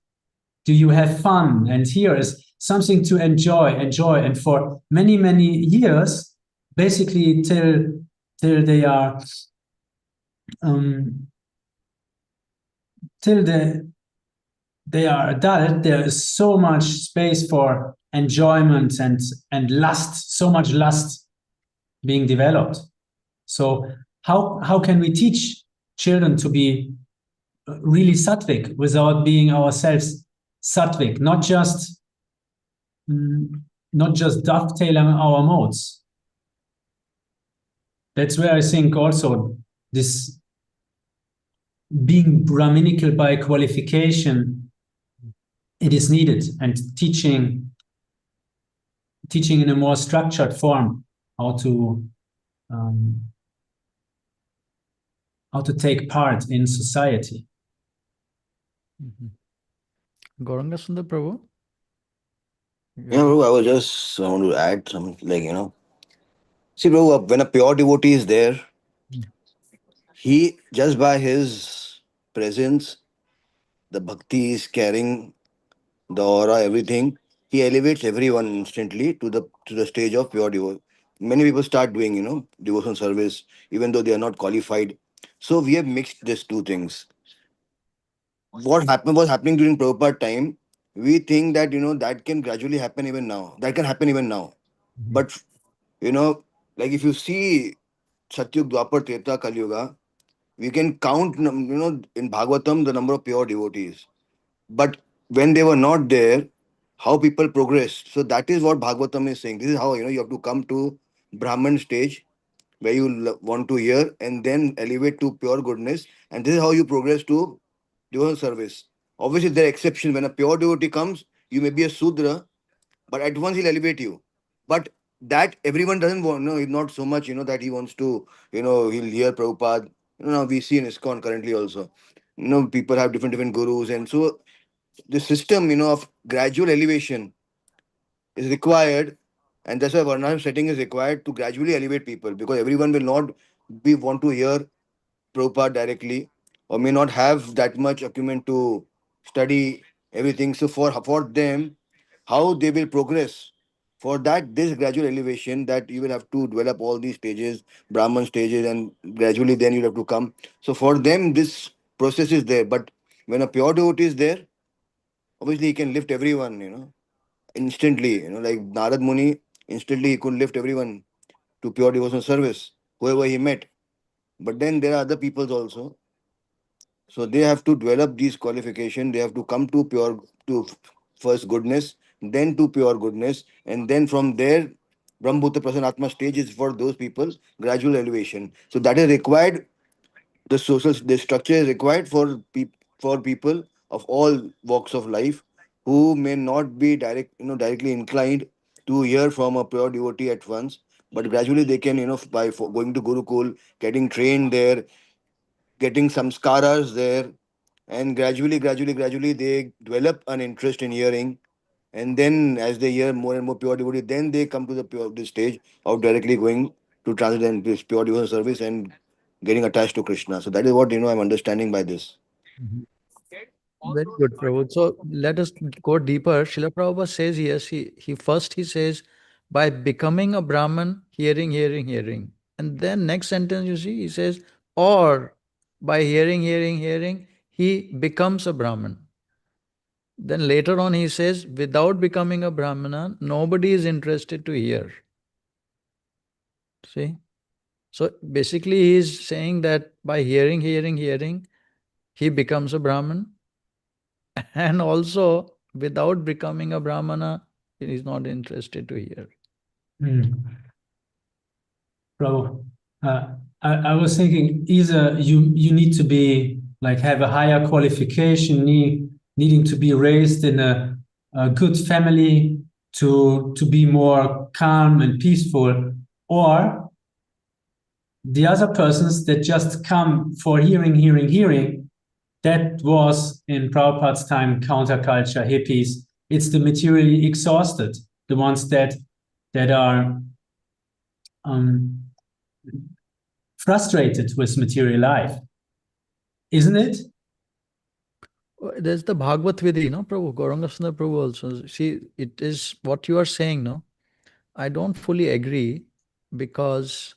Do you have fun? And here is something to enjoy. And for many, many years, basically till they are till they are adult, there is so much space for enjoyment and lust, so much lust being developed. So how can we teach children to be really sattvic without being ourselves sattvic, not just dovetailing our modes? That's where I think also this being Brahminical by qualification, it is needed, and teaching in a more structured form how to take part in society. Gauranga Sundar Prabhu? Bro, I was just I want to add some, see, bro, when a pure devotee is there, he just by his presence, the bhakti is carrying, the aura, everything, he elevates everyone instantly to the stage of pure devotion. Many people start doing, devotion service, even though they are not qualified. So we have mixed these two things. What happened was happening during Prabhupada time. We think that that can gradually happen even now. That can happen even now. But you know, like if you see Satyug, Dwapar, Treta, Kali Yuga, we can count, in Bhagavatam the number of pure devotees. But when they were not there, how people progressed. So that is what Bhagavatam is saying. This is how you have to come to Brahman stage where you want to hear and then elevate to pure goodness. And this is how you progress to devotional service. Obviously, there are exceptions. When a pure devotee comes, you may be a Sudra, but at once he'll elevate you. But that everyone doesn't want, no, not so much, that he wants to, he'll hear Prabhupada. Now we see in ISKCON currently also. People have different gurus. And so the system, of gradual elevation is required. And that's why Varnasrama setting is required to gradually elevate people, because everyone will not be want to hear Prabhupada directly, or may not have that much acumen to study everything. So for them, how they will progress. For that, this gradual elevation, that you will have to develop all these stages, Brahman stages, and gradually then you'll have to come. So for them, this process is there. But when a pure devotee is there, obviously he can lift everyone, instantly. Like Narad Muni, instantly he could lift everyone to pure devotional service, whoever he met. But then there are other peoples also. So they have to develop these qualifications. They have to come to first goodness, then to pure goodness, and then from there, Brahmbhuta Prasanatma stage is for those people, gradual elevation. So that is required. The structure is required for people of all walks of life who may not be directly inclined to hear from a pure devotee at once, but gradually they can, by going to Gurukul, getting trained there, getting some scaras there, and gradually they develop an interest in hearing. And then as they hear more and more pure devotee, then they come to the stage of directly going to transcend this pure devotional service and getting attached to Krishna. So that is what I'm understanding by this. Mhm. Very good, Prabhu. So let us go deeper. Srila Prabhupada says, yes, he says, by becoming a Brahman, hearing. And then next sentence you see, he says, or by hearing, he becomes a Brahman. Then later on he says, without becoming a Brahmana, nobody is interested to hear. See? So basically he is saying that by hearing, he becomes a Brahman. And also, without becoming a Brahmana, he is not interested to hear. Bro, I was thinking either you need to be have a higher qualification, needing to be raised in a good family to be more calm and peaceful, or the other persons that just come for hearing. That was in Prabhupada's time counterculture, hippies. It's the materially exhausted, the ones that are frustrated with material life, isn't it? There's the Bhagavad Vidhi, no, Prabhu, Gauranga Sundar Prabhu also. See, it is what you are saying, no? I don't fully agree, because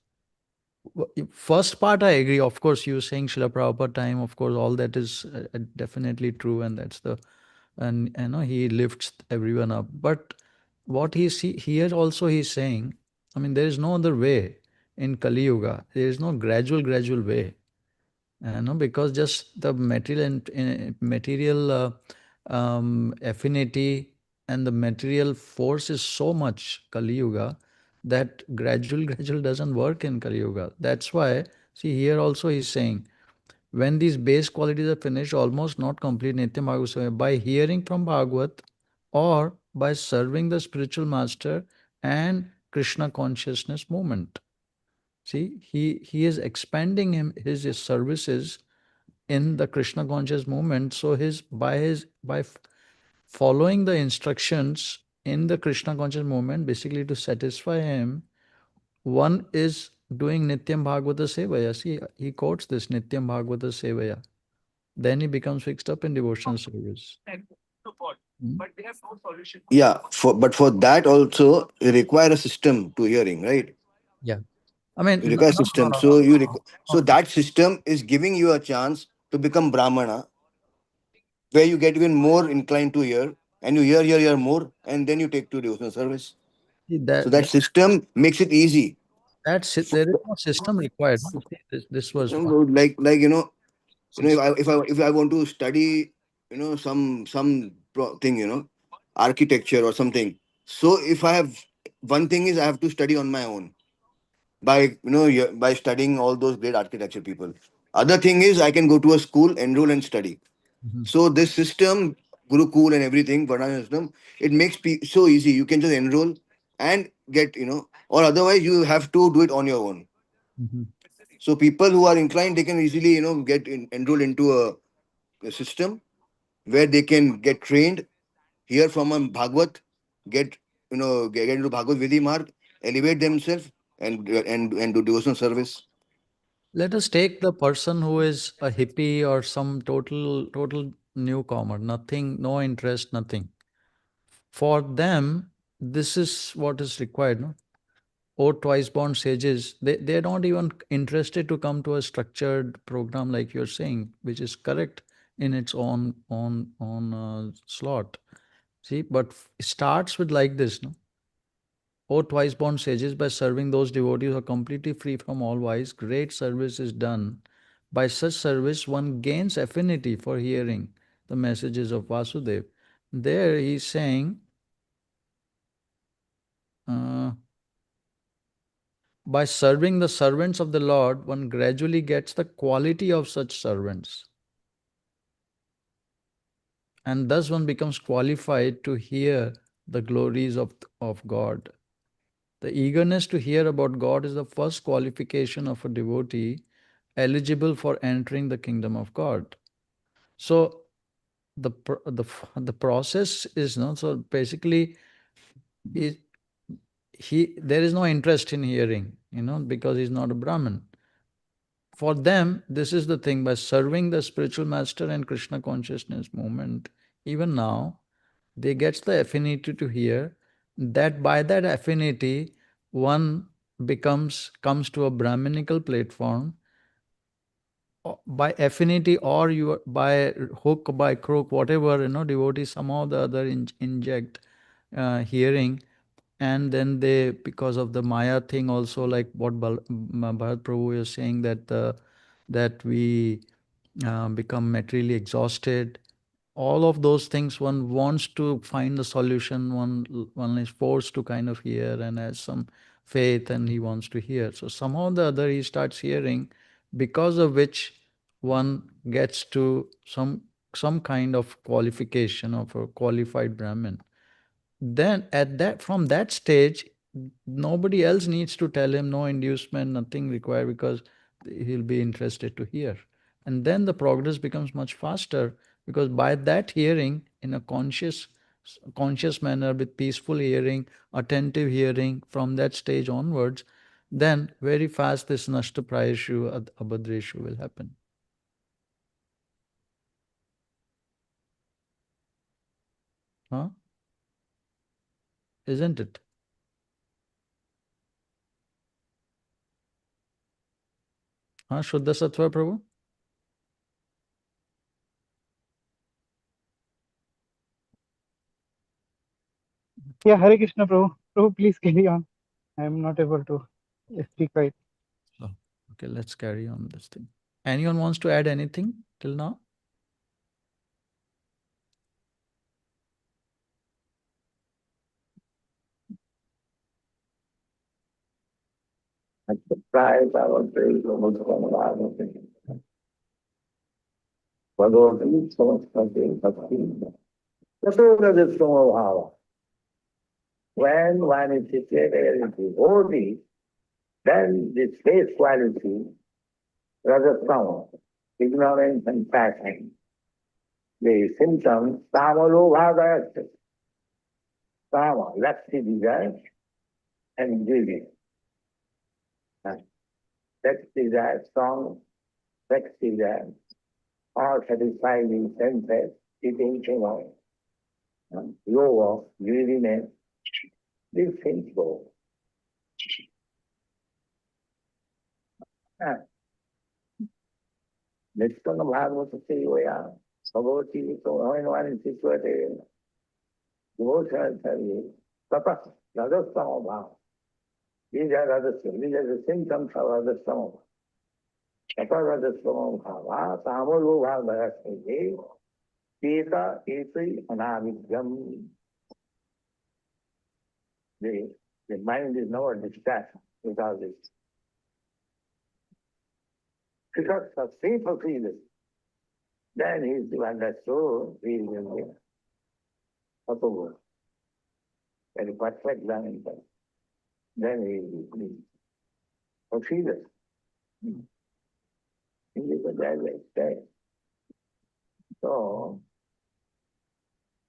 First part, I agree. Of course, you saying Srila Prabhupada time, of course, all that is definitely true, and that's the, and he lifts everyone up. But what he see here also he's saying, I mean, there is no other way in Kali Yuga. There is no gradual way. Because just the material and material affinity and the material force is so much Kali Yuga that gradual doesn't work in Kali Yuga. That's why, see here also he's saying, when these base qualities are finished, almost not complete Nityam Bhagavad, by hearing from Bhagavat or by serving the spiritual master and Krishna consciousness movement. See, he is expanding his services in the Krishna conscious movement. So following the instructions in the Krishna conscious movement, basically to satisfy him, one is doing Nityam Bhagavata Sevaya. See, he quotes this Nityam Bhagavata Sevaya. Then he becomes fixed up in devotional service. Hmm? Yeah, but for that also you require a system to hearing, right? Yeah. I mean, You require a system. So that system is giving you a chance to become Brahmana, where you get even more inclined to hear, and you hear more, and then you take to devotional service. see, So that system makes it easy. there is no system required. No? See, this was one. Like if I want to study, thing, architecture or something. So if I have one thing is I have to study on my own by by studying all those great architecture people. Other thing is I can go to a school, enroll and study. Mhm, So this system, Gurukul and everything, Varnasrama system, it makes so easy. You can just enroll and get, or otherwise you have to do it on your own. mhm. So people who are inclined, they can easily, get enrolled into a system where they can get trained, hear from a Bhagavad, get, get into Bhagavad Vidhi Marg, elevate themselves and do devotional service. Let us take the person who is a hippie or some total newcomer, nothing, no interest, nothing. For them, this is what is required, no? Or twice born sages, they're not even interested to come to a structured program like you're saying, which is correct in its own slot. See, but it starts with like this, no? O twice born sages, by serving those devotees who are completely free from all vice, great service is done. By such service, one gains affinity for hearing the messages of Vasudev. There he's saying, uh, by serving the servants of the Lord, one gradually gets the quality of such servants. And thus one becomes qualified to hear the glories of God. The eagerness to hear about God is the first qualification of a devotee eligible for entering the kingdom of God. So the process is, no, so basically he, there is no interest in hearing, because he's not a Brahmin. For them, this is the thing, by serving the spiritual master and Krishna consciousness movement, even now, they get the affinity to hear, that by that affinity, one comes to a Brahminical platform by affinity, or you by hook, by crook, whatever, devotees somehow the other inject hearing, and then they, because of the Maya thing also, like what Bharat Prabhu is saying, that we become materially exhausted. All of those things, one wants to find the solution, one is forced to kind of hear and has some faith, and he wants to hear. So somehow or the other he starts hearing, because of which one gets to some kind of qualification of a qualified Brahmin. Then at that, from that stage, nobody else needs to tell him, no inducement, nothing required, because he'll be interested to hear. And then the progress becomes much faster, because by that hearing, in a conscious manner, with peaceful hearing, attentive hearing, from that stage onwards, then very fast this nashta prayashu abhadreshu will happen. Huh? Isn't it? Shuddha Sattva, Prabhu? Yeah, Hare Krishna, Prabhu. Prabhu, please carry on. I am not able to speak right. Oh, okay, let's carry on this thing. Anyone wants to add anything till now? I'm surprised I was very almost from a lot of things. Bhagavad so much contains bhakti. So does it from Bhava. When one is situated in devotee, then this base quality, Rajastama, ignorance and passion, the symptoms, Tamalobhagayasya, Tama, lusty desire and greedy. Sex desire, strong sex desire, or satisfying senses, eating, low of greediness, these things go. Next one of Bhagavata say, oh yeah, Bhagavati, so when one is situated, devotional service, tapas, rajastama bhava. These are rajastama, these are the symptoms of rajastama. Tapas rajastama bhava, tamalo bhava bhava, Keta eti anavidyam. The mind is never distracted without this. Because of simple feeling, then he is understood, he is in the upper world. Very perfect learning. Then he is succeeded. In the direct state. So,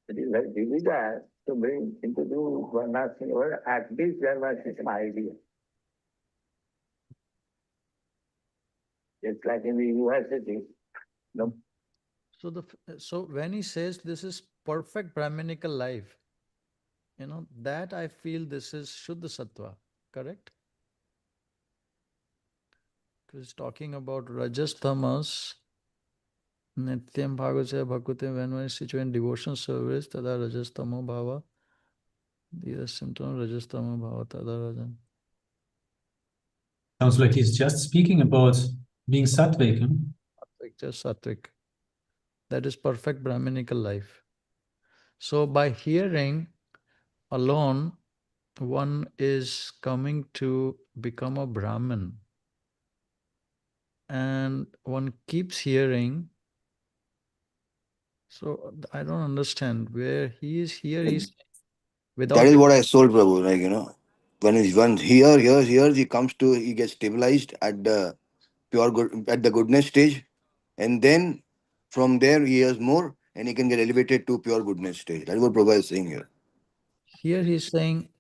it is very difficult to bring into the Varnasrama world. At least there was some idea. It's like in the university. No. So when he says this is perfect Brahminical life, that I feel this is Shuddha Sattva, correct? Because talking about Rajas Tamas, Nityam Bhagavate Bhakute, when one is situated in devotion service, Tada Rajas Tamo Bhava. These are symptoms of Rajas Tamo Bhava, Tada Rajan. Sounds like he's just speaking about being sattvic. Sattvic, just sattvic. That is perfect Brahminical life. So by hearing alone, one is coming to become a Brahmin. And one keeps hearing. So I don't understand where he is here. He's without. That is what I told Prabhu, when here, he gets stabilized at the pure good, at the goodness stage, and then from there he has more, and he can get elevated to pure goodness stage. That is what Prabhu is saying here. Here he's saying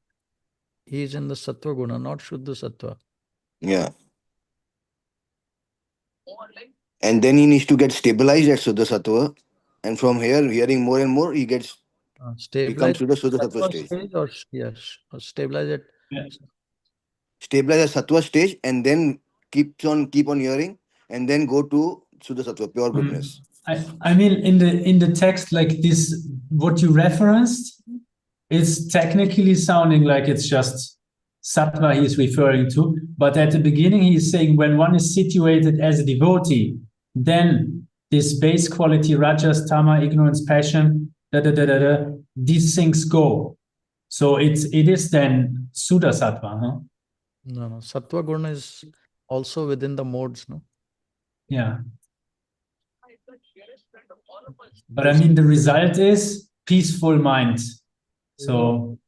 he's in the Sattva Guna, not Shuddha Sattva. Yeah. And then he needs to get stabilized at Suddha Sattva, and from here, hearing more and more, he comes Stabilize to the Suddha Sattva Sattva stage. stage or yes, or stabilize it. Yeah. Stabilize at Sattva stage, and then keep on hearing, and then go to Suddha Sattva, pure goodness. I mean, in the text like this, what you referenced, is technically sounding like it's just sattva he's referring to, but at the beginning he's saying when one is situated as a devotee, then this base quality, rajas, tama, ignorance, passion, these things go. So it is then Suddha Sattva, huh? No, Sattva Guna is also within the modes, no? Yeah. But I mean, the result is peaceful mind. So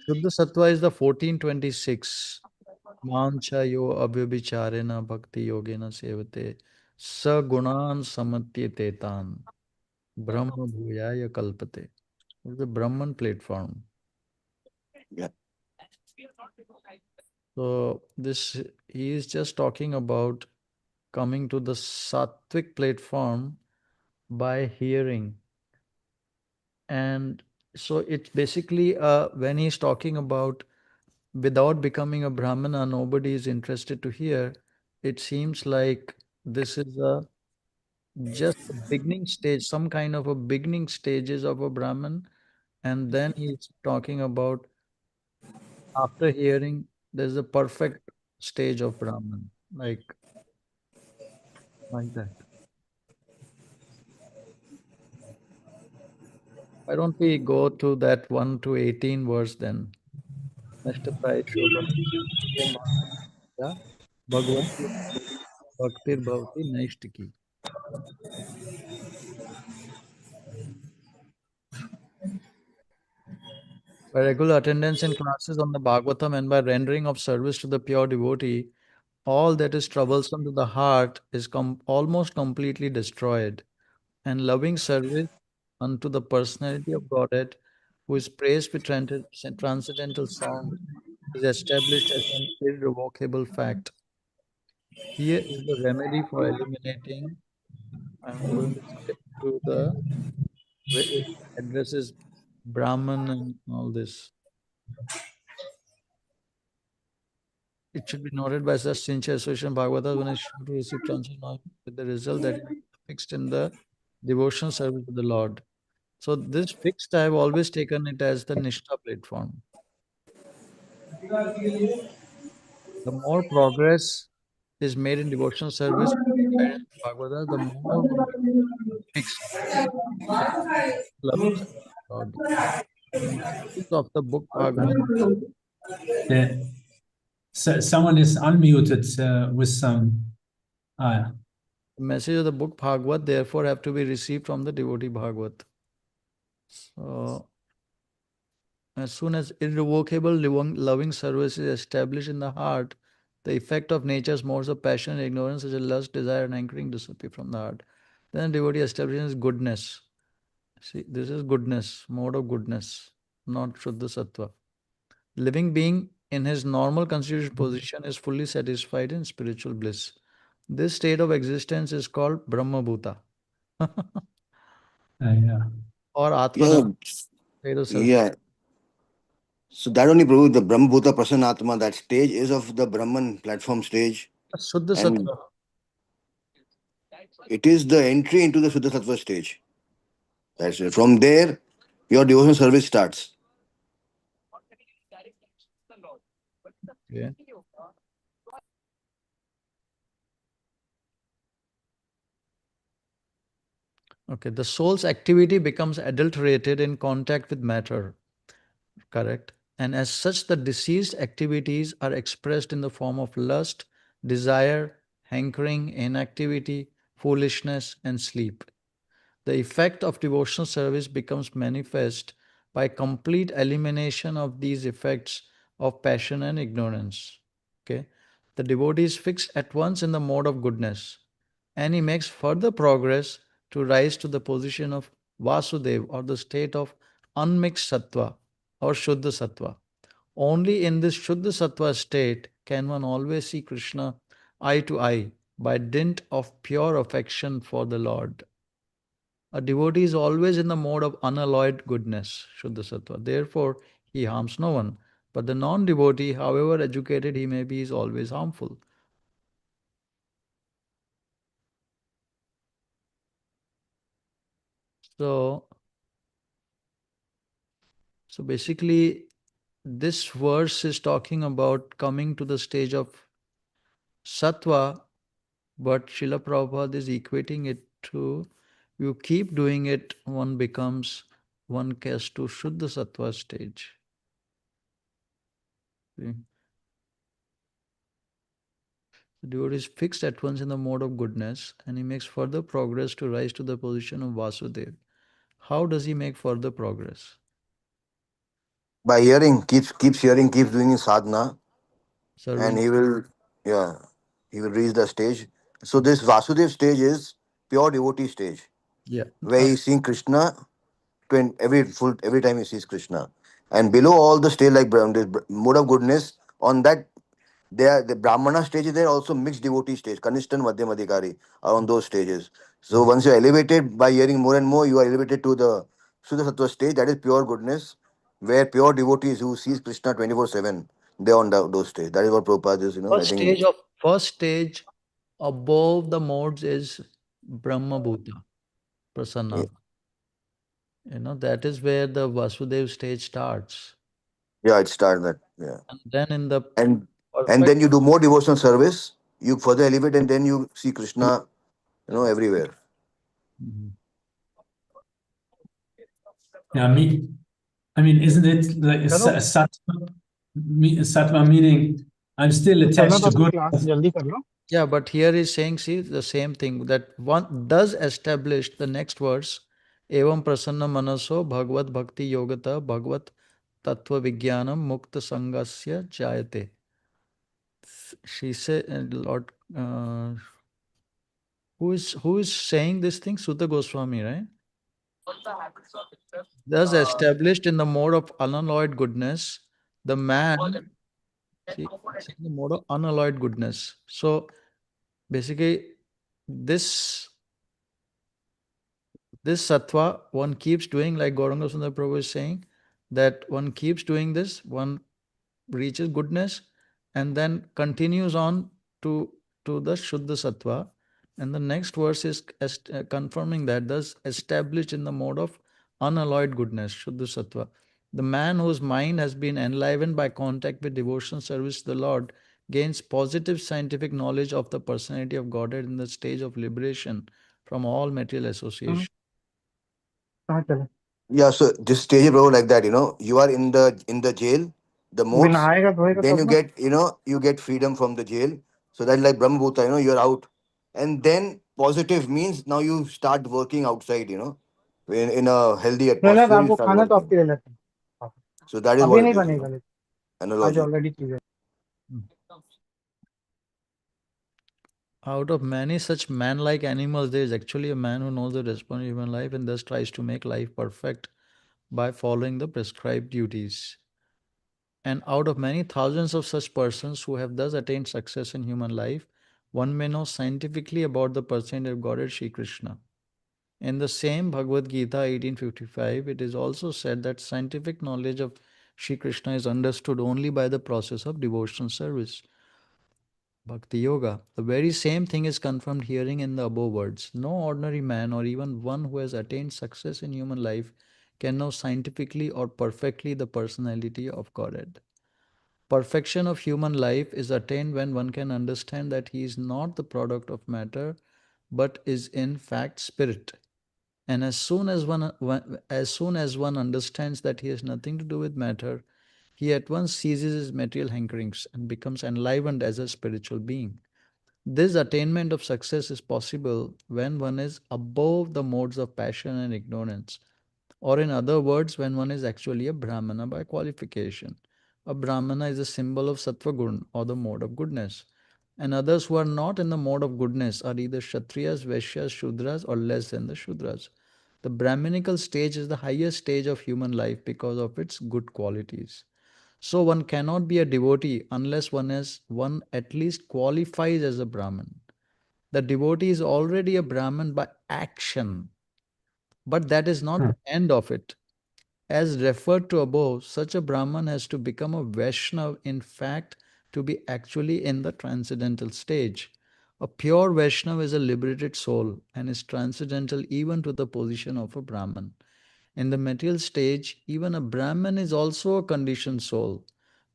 Shuddha Sattva is the 1426. Mancha yo abhyabhicharena bhakti yogena sevate sa gunan samatyate tan brahma bhuyaya kalpate. It's the Brahman platform. Yeah. So this he is just talking about coming to the sattvic platform by hearing. And so it's basically when he's talking about without becoming a Brahmana, nobody is interested to hear. It seems like this is a just a beginning stage, some kind of a beginning stages of a Brahman, and then he's talking about after hearing there's a perfect stage of Brahman, like that. Why don't we go to that 1 to 18 verse then? Mr. Praisho Bhakti Bhagwan Bhaktir Bhavati Naishtiki. By regular attendance in classes on the Bhagavatam and by rendering of service to the pure devotee, all that is troublesome to the heart is almost completely destroyed, and loving service unto the personality of Godhead, who is praised with transcendental sound, is established as an irrevocable fact. Here is the remedy for eliminating. I'm going to skip to the where it addresses Brahman and all this. It should be noted by such sincere association Bhagavata when is sure to receive transcendental knowledge with the result that it is fixed in the devotional service of the Lord. So this fixed, I have always taken it as the Nishtha platform. The more progress is made in devotional service, guidance of Bhagavata, the more one becomes fixed and loving service of God. The messages of the book Bhagavad, Yeah. So, someone is unmuted with some. Ah, the message of the book Bhagavad, therefore, have to be received from the devotee Bhagavad. So, as soon as irrevocable loving service is established in the heart, the effect of nature's modes of passion and ignorance, such as lust, desire, and anchoring, disappear from the heart. Then the devotee establishes goodness. See, this is goodness, mode of goodness, not Shuddha Sattva. Living being in his normal constitutional position is fully satisfied in spiritual bliss. This state of existence is called Brahma Bhuta yeah. or Yeah, Atmanam, state of self. yeah. So that only proves the Brahma Bhuta Prasanatma, that stage is of the Brahman platform stage, Shuddha and Sattva. it is the entry into the Shuddha Sattva stage. That's it. From there, your devotional service starts. Yeah. Okay, the soul's activity becomes adulterated in contact with matter, correct? And as such, the deceased activities are expressed in the form of lust, desire, hankering, inactivity, foolishness, and sleep. The effect of devotional service becomes manifest by complete elimination of these effects of passion and ignorance. Okay? The devotee is fixed at once in the mode of goodness, and he makes further progress to rise to the position of Vasudev or the state of unmixed sattva or Shuddha sattva. Only in this Shuddha sattva state can one always see Krishna eye to eye by dint of pure affection for the Lord. A devotee is always in the mode of unalloyed goodness, Shuddha Sattva. Therefore, he harms no one. But the non devotee, however educated he may be, is always harmful. So, so basically, this verse is talking about coming to the stage of Sattva, but Srila Prabhupada is equating it to you keep doing it, one gets to Shuddha Sattva stage. See? The devotee is fixed at once in the mode of goodness and he makes further progress to rise to the position of Vasudev. How does he make further progress? By hearing, keeps hearing, keeps doing his sadhana, and Serving. he will, yeah, he will reach the stage. So this Vasudev stage is pure devotee stage, Yeah. where he's seeing Krishna every time he sees Krishna. And below all the stage like this mode of goodness, on that there the Brahmana stage is there, also mixed devotee stage, Kanishta and Madhyam Adhikari are on those stages. So once you're elevated by hearing more and more, you are elevated to the Shuddha Sattva stage, that is pure goodness, where pure devotees who sees Krishna 24/7. They're on those stage. That is what Prabhupada is, I think. First stage above the modes is Brahma Bhuta, Yeah, Prasanna. That is where the Vasudev stage starts. yeah, it started that. Yeah. And then in the And and perfect. then you do more devotional service, you further elevate, and then you see Krishna, everywhere. Mhm. Yeah, I mean, isn't it like a चलो sattva meaning I'm still करना attached तो to अपनी good? Class जल्दी कर लो. Yeah, but here is saying, see, the same thing that one does establish the next verse. Evam prasanna manaso bhagavad bhakti yogata bhagavad tattva vijnanam mukta sangasya jayate. She said, Lord, who is saying this thing? Sutta Goswami, right? Thus established in the mode of unalloyed goodness, the man, see, it's in the mode of unalloyed goodness. So basically, this this sattva one keeps doing, like Gauranga Sundar Prabhu is saying, that one keeps doing this, one reaches goodness, and then continues on to the Shuddha Sattva. And the next verse is confirming that, thus established in the mode of unalloyed goodness, Shuddha Sattva. The man whose mind has been enlivened by contact with devotional service to the Lord gains positive scientific knowledge of the personality of Godhead in the stage of liberation from all material association. कहाँ चले? Yeah, so this stage, bro, like that, you are in the jail, the अभी modes, नहाएगा धोएगा then तब you ना. get, you get freedom from the jail. So that's like Brahma Bhuta, you're out. And then positive means now you start working outside, in a healthy मेहनत atmosphere, you आपको start खाना तो working. आपके लिए लेते हैं. So that is अभी what it नहीं is, बनेगा लेकिन आज analogy. ऑलरेडी चीजें. Out of many such man-like animals, there is actually a man who knows the responsibility of human life and thus tries to make life perfect by following the prescribed duties. And out of many thousands of such persons who have thus attained success in human life, one may know scientifically about the personality of Godhead Sri Krishna. In the same Bhagavad Gita 1855, it is also said that scientific knowledge of Sri Krishna is understood only by the process of devotional service. Bhakti Yoga. The very same thing is confirmed hearing in the above words. No ordinary man or even one who has attained success in human life can know scientifically or perfectly the personality of Godhead. Perfection of human life is attained when one can understand that he is not the product of matter but is in fact spirit. And as soon as one understands that he has nothing to do with matter, he at once ceases his material hankerings and becomes enlivened as a spiritual being. This attainment of success is possible when one is above the modes of passion and ignorance, or in other words, when one is actually a Brahmana by qualification. A Brahmana is a symbol of Sattva Gun or the mode of goodness. And others who are not in the mode of goodness are either Kshatriyas, Vaishyas, Shudras, or less than the Shudras. The Brahminical stage is the highest stage of human life because of its good qualities. So one cannot be a devotee unless one at least qualifies as a Brahman. The devotee is already a Brahman by action, but that is not the end of it. As referred to above, such a Brahman has to become a Vaishnav, in fact, to be actually in the transcendental stage. A pure Vaishnav is a liberated soul and is transcendental even to the position of a Brahman. In the material stage, even a Brahman is also a conditioned soul,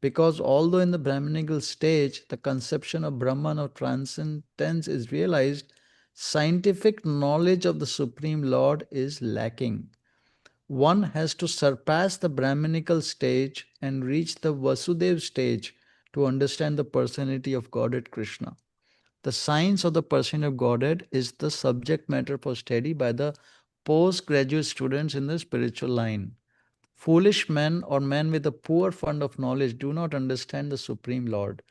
because although in the Brahminical stage the conception of Brahman or transcendence is realized, scientific knowledge of the Supreme Lord is lacking. One has to surpass the Brahminical stage and reach the Vasudev stage to understand the personality of Godhead Krishna. The science of the person of Godhead is the subject matter for study by the postgraduate students in the spiritual line. Foolish men or men with a poor fund of knowledge do not understand the Supreme Lord,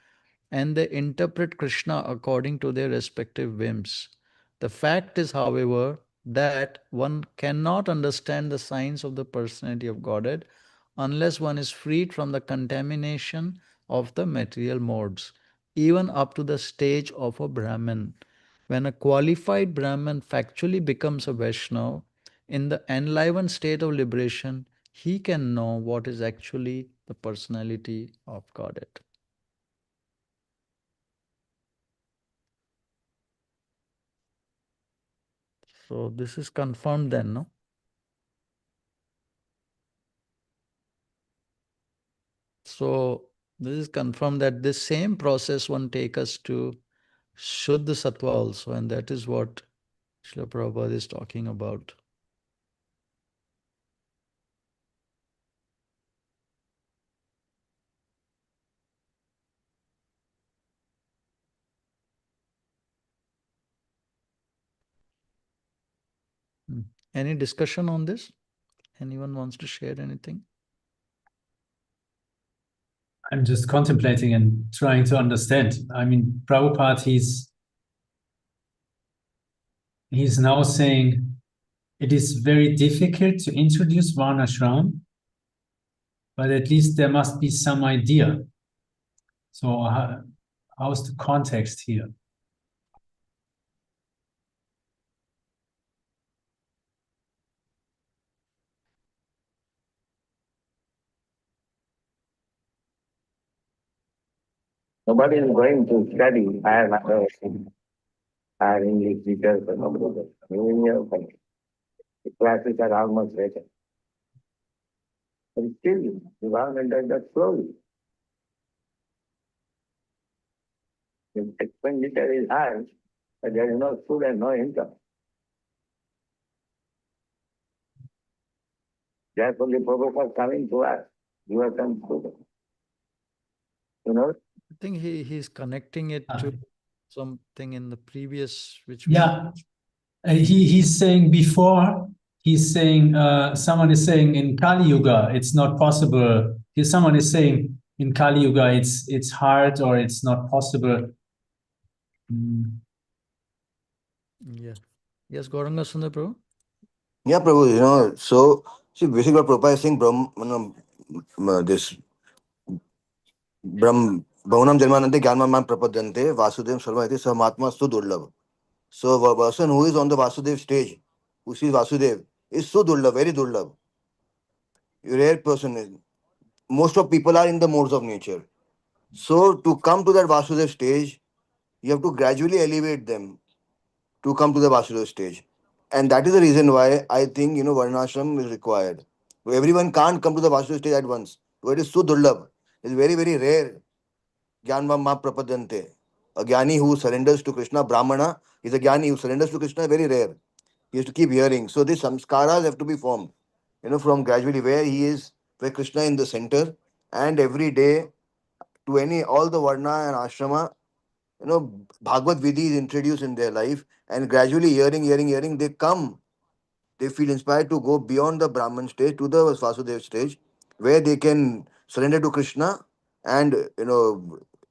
and they interpret Krishna according to their respective whims. The fact is, however, that one cannot understand the science of the personality of Godhead unless one is freed from the contamination of the material modes, even up to the stage of a Brahmin. When a qualified Brahmin factually becomes a Vaishnava, in the enlivened state of liberation, he can know what is actually the personality of Godhead. So this is confirmed then, no? So this is confirmed that this same process one take us to Shuddha Sattva also, and that is what Srila Prabhupada is talking about. Any discussion on this? Anyone wants to share anything? I'm just contemplating and trying to understand. I mean, Prabhupada, he's now saying it is very difficult to introduce Varnasrama, but at least there must be some idea. So how's the context here? Nobody is going to study higher mathematics, higher English teachers, or nobody is. Even in your country, the classes are almost better. But still, the government does that slowly. The expenditure is high, but there is no food and no income. Therefore, the Prabhupada coming to us, give us some food. You know, I think he's connecting it to something in the previous, which Yeah, he's saying before, he's saying, someone is saying in Kali Yuga, it's not possible. Someone is saying in Kali Yuga, it's hard or it's not possible. Yeah. Yes, Gauranga Sundar Prabhu? Yeah, Prabhu, you know, so see, basically what Prabhupada is saying, this Bhavanam Janmanante Gyanmaman Prapadante Vasudev Sarvati Samaatma Stu Durlabh. So a person who is on the Vasudev stage, who sees Vasudev, is so Durlabh, very Durlabh. A rare person is. Most of people are in the modes of nature. So to come to that Vasudev stage, you have to gradually elevate them to come to the Vasudev stage. And that is the reason why I think, Varnashram is required. Everyone can't come to the Vasudev stage at once. So it is so durlabh. It's very, very rare. Jnanvam ma prapadante. A jnani who surrenders to Krishna, Brahmana, is a jnani who surrenders to Krishna, very rare. He has to keep hearing. So these samskaras have to be formed, from gradually where he is, where Krishna in the center, and every day to all the Varna and Ashrama, Bhagavad Vidhi is introduced in their life, and gradually hearing, they come. They feel inspired to go beyond the Brahman stage to the Vasudev stage, where they can surrender to Krishna and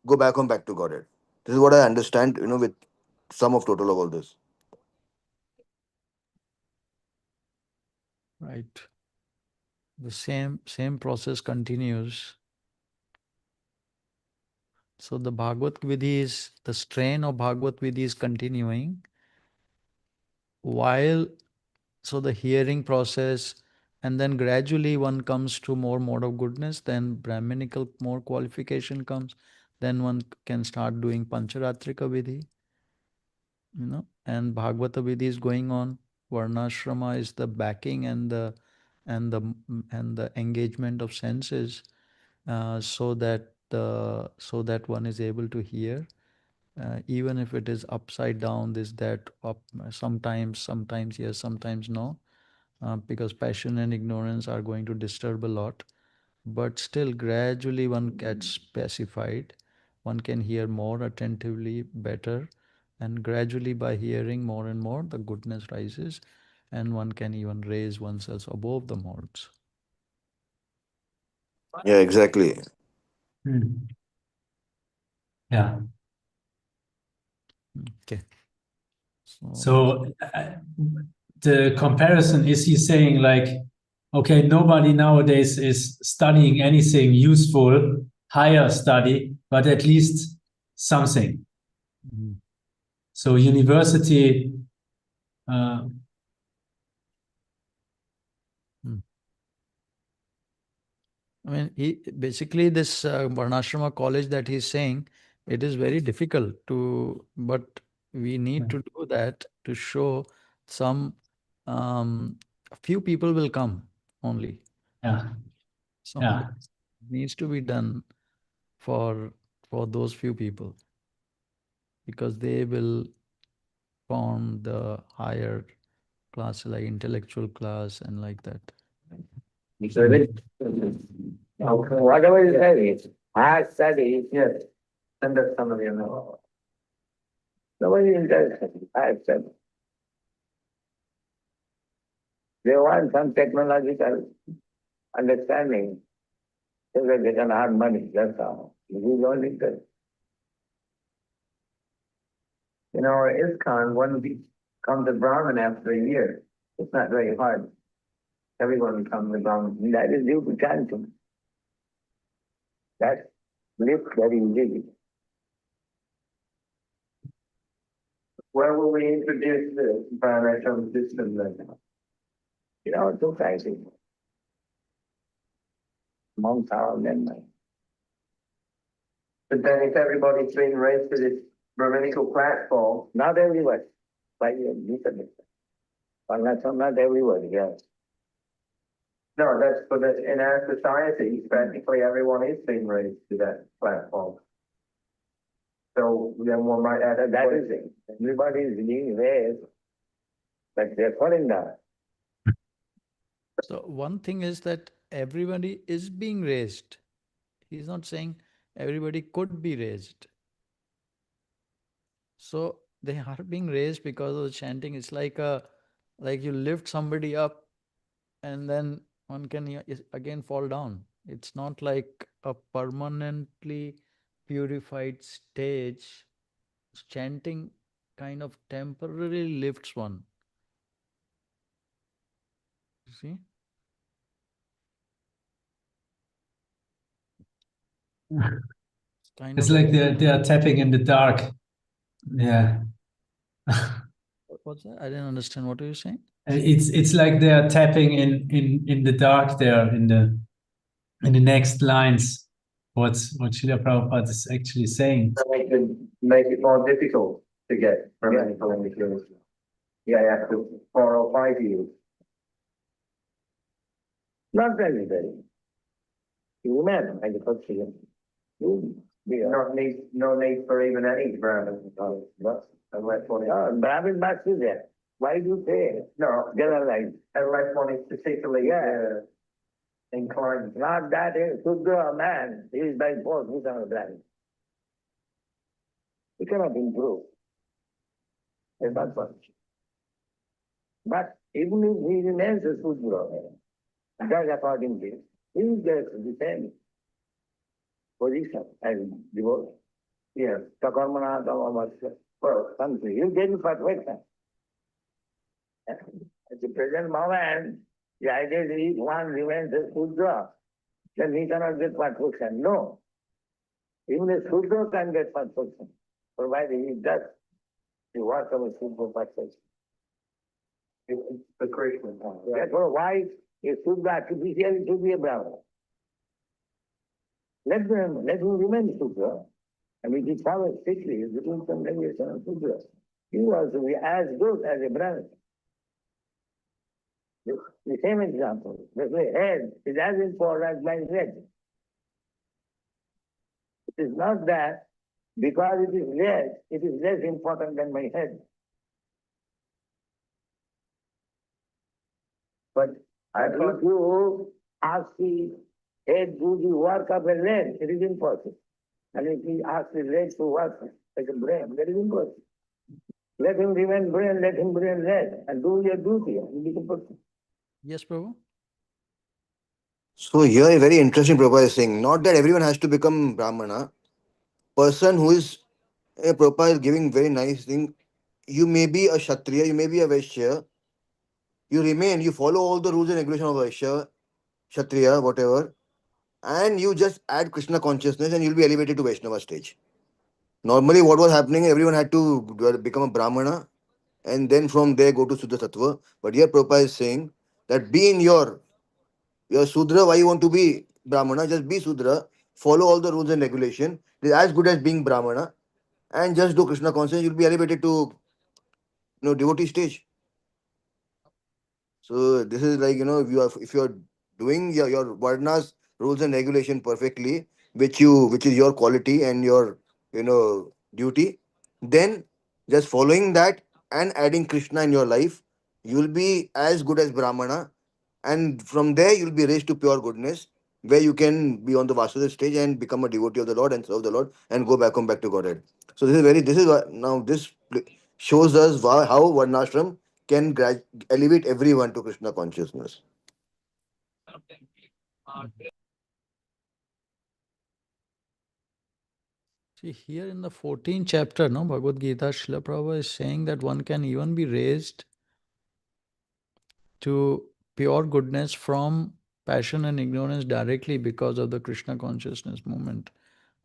go back home, back to Godhead. This is what I understand, with sum of total of all this. Right. The same process continues. So the Bhagavad Vidhi is, the strain of Bhagavad Vidhi is continuing while, so the hearing process, and then gradually one comes to more mode of goodness, then Brahminical more qualification comes, then one can start doing Pancharatrika Vidhi, and Bhagavata Vidhi is going on. Varnasrama is the backing and the engagement of senses, so that one is able to hear, even if it is upside down, this that up, sometimes yes, sometimes no, because passion and ignorance are going to disturb a lot. But still, gradually one gets pacified. One can hear more attentively, better, and gradually by hearing more and more, the goodness rises, and one can even raise oneself above the modes. Yeah, exactly. Yeah. Okay. So the comparison is he saying like, okay, nobody nowadays is studying anything useful, higher study, but at least something. So university. I mean, basically this Varnasrama college that he's saying, it is very difficult to, but we need to do that to show some few people will come only. Yeah. So Yeah. it needs to be done for those few people, because they will form the higher class, like intellectual class and like that. So whatever you study, hard study, yes, under some of you know. Nobody is interested. Hard study. They want some technological understanding so that they can earn money. That's all. This is only good. You know, ISKCON, one becomes a Brahmin after a year. It's not very hard. Everyone becomes a Brahmin. That is due to chanting. That's lift very easy. Where will we introduce the Varnasrama system then? You know, to practice. Monks are men. But then if everybody's been raised to this Brahminical platform, not everyone, but not everyone, yes. No, that's but in our society, practically everyone is being raised to that platform. So then one might add that is it. Everybody is being raised, but they're falling down. So one thing is that everybody is being raised. He's not saying everybody could be raised. So they are being raised because of the chanting. It's like you lift somebody up and then one can again fall down. It's not like a permanently purified stage. Chanting kind of temporarily lifts one. You see? It's like they are tapping in the dark. Yeah. What's that? I didn't understand. What are you saying? It's like they are tapping in the dark there in the next lines. What Srila Prabhupada is actually saying. Make it more difficult to get Brahminical individuals. Yeah, after 4 or 5 years. Not everybody. You remember, I suppose you. No need for even any Brahmin. Unless one is. No, Brahmin must be there. Why do you say? No, generalize. Unless one is particularly inclined. Not that Sudra man, he is by force become a Brahmin. He cannot improve. It's not possible. But even if he remains a Sudra, that's according to him, he gets the same position as devotee. Yes, Takarmana for country. You get perfection. At the present moment, the idea is if one remains a Sudra, then he cannot get perfection. No. Even a Sudra can get perfection, provided he does the work of a Sudra perfection. It's the Krishna. Therefore, why a Sudra artificially to be a Brahmana? Let him remain Sudra. And if he follows strictly the rules and regulations of Sudra, he will also be as good as a Brahmana. The same example, the head is as important as my leg. It is not that because it is leg, it is less important than my head. But if you ask the head to do the work of a leg, it is impossible. And if you ask the leg to work like a brain, that is impossible. Let him remain brain, let him remain leg, and do your duty, and become person. Yes, Prabhu? So here a very interesting Prabhupada is saying, not that everyone has to become Brahmana. Person who is, Prabhupada is giving very nice thing. You may be a Kshatriya, you may be a Vaishya. You remain, you follow all the rules and regulations of Vaishya, Kshatriya, whatever. And you just add Krishna consciousness and you'll be elevated to Vaishnava stage. Normally what was happening, everyone had to become a Brahmana and then from there go to Suddha Tattva. But here Prabhupada is saying that be in your Sudra, why you want to be Brahmana? Just be Sudra, follow all the rules and regulation. It is as good as being Brahmana, and just do Krishna consciousness. You'll be elevated to devotee stage. So this is like, if you are doing your Varna's rules and regulation perfectly, which is your quality and your duty, then just following that and adding Krishna in your life, you'll be as good as Brahmana, and from there you'll be raised to pure goodness, where you can be on the Vasudeva stage and become a devotee of the Lord and serve the Lord and go back home back to Godhead. So this is what now this shows us how Varnashram can elevate everyone to Krishna consciousness. See, here in the 14th chapter, no, Bhagavad Gita, Srila Prabhupada is saying that one can even be raised to pure goodness from passion and ignorance directly because of the Krishna consciousness movement.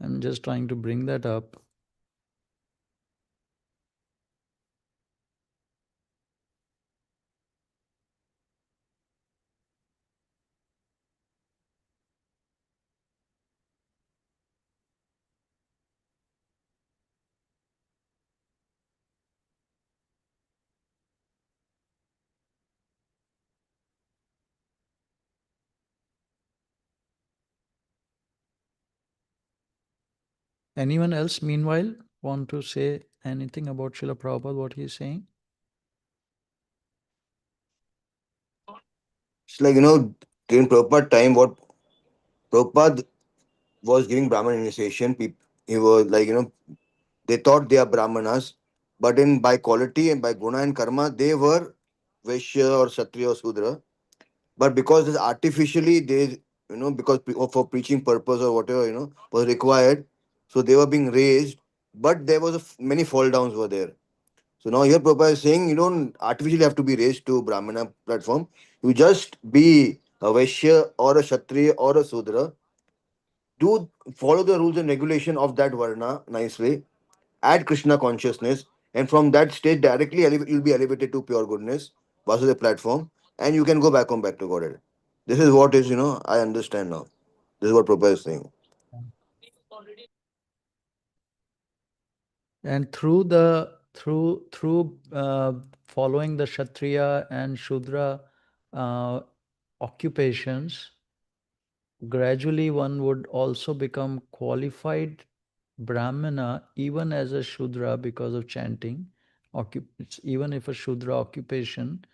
I'm just trying to bring that up. Anyone else, meanwhile, want to say anything about Srila Prabhupada, what he's saying? It's like, during Prabhupada time, what Prabhupada was giving Brahman initiation, he was like, they thought they are Brahmanas, but by quality and by guna and karma, they were Vaishya or Kshatriya or Sudra. But because this artificially, because for preaching purpose or whatever, was required, so they were being raised, but there was many fall downs were there. So now here Prabhupada is saying you don't artificially have to be raised to Brahmana platform. You just be a Vaishya or a Kshatriya or a Sudra. Do follow the rules and regulation of that Varna nicely. Add Krishna consciousness. And from that stage, directly you'll be elevated to pure goodness, Vasudeva platform, and you can go back home back to Godhead. This is what is, I understand now. This is what Prabhupada is saying. And through following the Kshatriya and Shudra occupations, gradually one would also become qualified Brahmana even as a Shudra because of chanting. It's even if a Shudra occupation.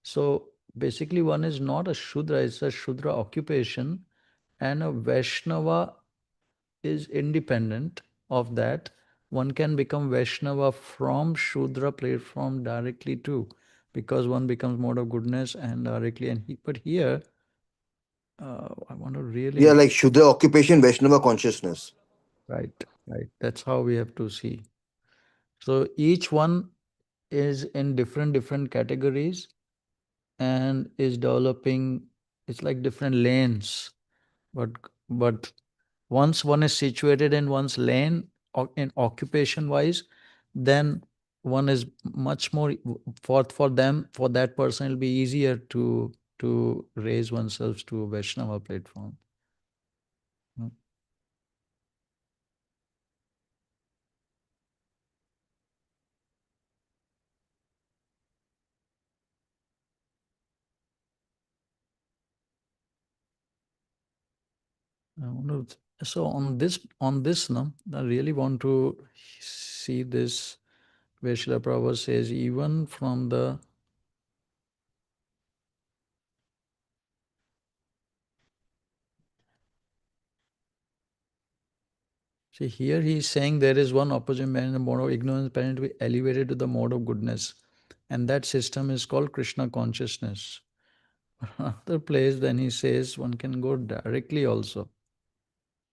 So basically, one is not a Shudra, it's a Shudra occupation, and a Vaishnava is independent of that. One can become Vaishnava from Shudra platform directly too, because one becomes mode of goodness and directly. But here, I want to Yeah, really like Shudra occupation, Vaishnava consciousness. right, right. That's how we have to see. So each one is in different categories and is developing. It's like different lanes, but once one is situated in one's lane in occupation wise, then one is much more for them, for that person it'll be easier to raise oneself to a Vaishnava platform. Mm. I want to, so on this no, I really want to see this where Srila Prabhupada says even from the see, here he is saying there is one opposite man in the mode of ignorance apparent to be elevated to the mode of goodness. And that system is called Krishna consciousness. Another place, then he says one can go directly also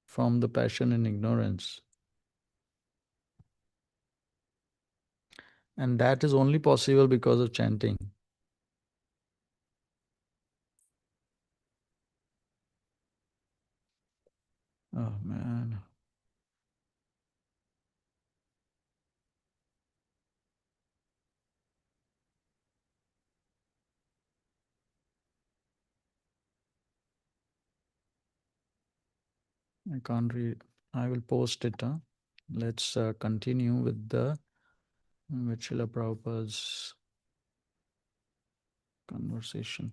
from the passion and ignorance. And that is only possible because of chanting. Oh man. I can't read. I will post it. Huh? Let's continue with Srila Prabhupada's. conversation.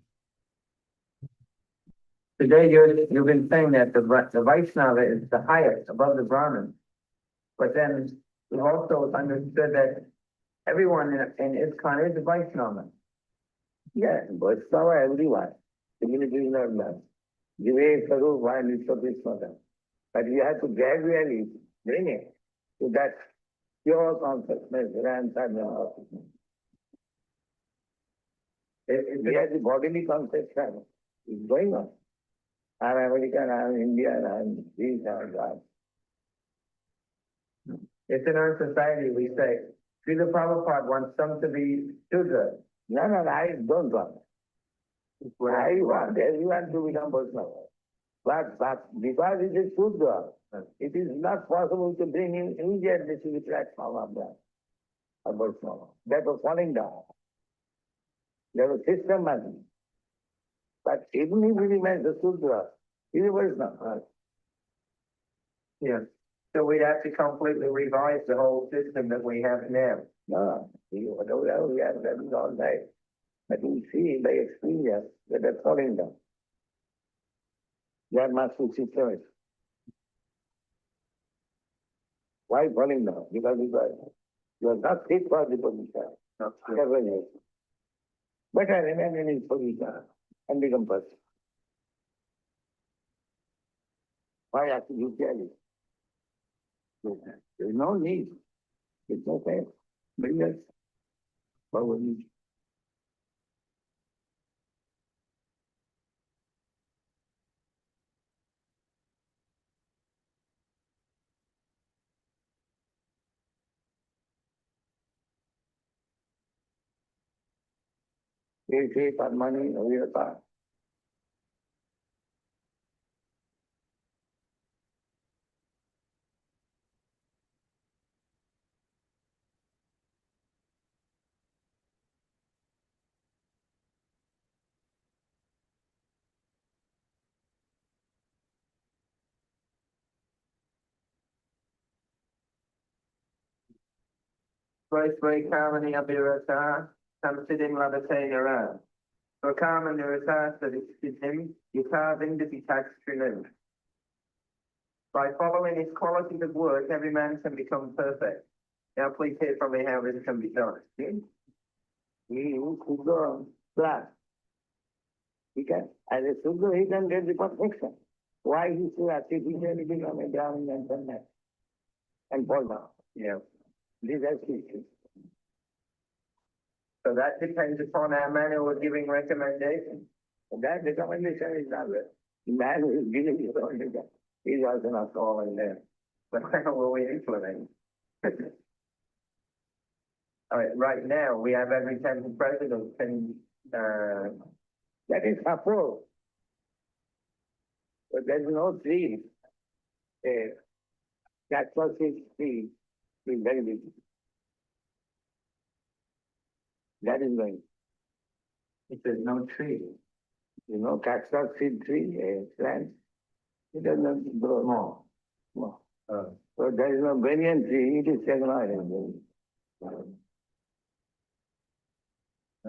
Today you've been saying that the Vaishnava is the highest above the Brahmin. But then you've also understood that everyone in ISKCON is a Vaishnava. Yeah, Vaishnava everyone. Divinity is not done. Jive Sarup and Vishwakrishnata. But you have to gradually bring it to that pure consciousness, we have the bodily conception is going on. I'm American, I'm Indian, I'm this, I'm that. It's in our society, we say, Srila Prabhupada wants some to be Shudra. No, I don't want. I want everyone to become Vaishnava. But because it is Shudra, it is not possible to bring in immediately to the platform of that, of Vaishnava. That was falling down. There was systematic. But even if he remains a Shudra, he is a Vaishnava. Yes. So we'd have to completely revise the whole system that we have now. No, whatever we have done all day. But we see by experience that they're falling down. That must be situation. Why falling down? Because you are not fit for the position. Never is. Better remain in his position and become person. Why have to be careless? There's no need. It's okay. Bring us forward. They Padmani Avirata. Svai Kamani Abhirata, Samsiddhim Labate Nara. For Kamani Rata Sadhim, Yukaving the detached Trinim. By following his qualities of work, every man can become perfect. Now please hear from me how this can be done. He could go flat. He can, as a Sudra, he can get the perfection. Why he should artificially become a Brahmin and Sannyas and fall down? Yeah. These are issues. So that depends upon our man who is giving recommendations. That recommendation is not there. The man who is giving his recommendation is also not all in there. But how will we implement? All right now we have every temple president can that is support. But there's no tree. That was his tree is very big. That is going. If there's no tree, you know, cactus seed tree, plant, it does not grow more. So there is no banyan tree, it is second. I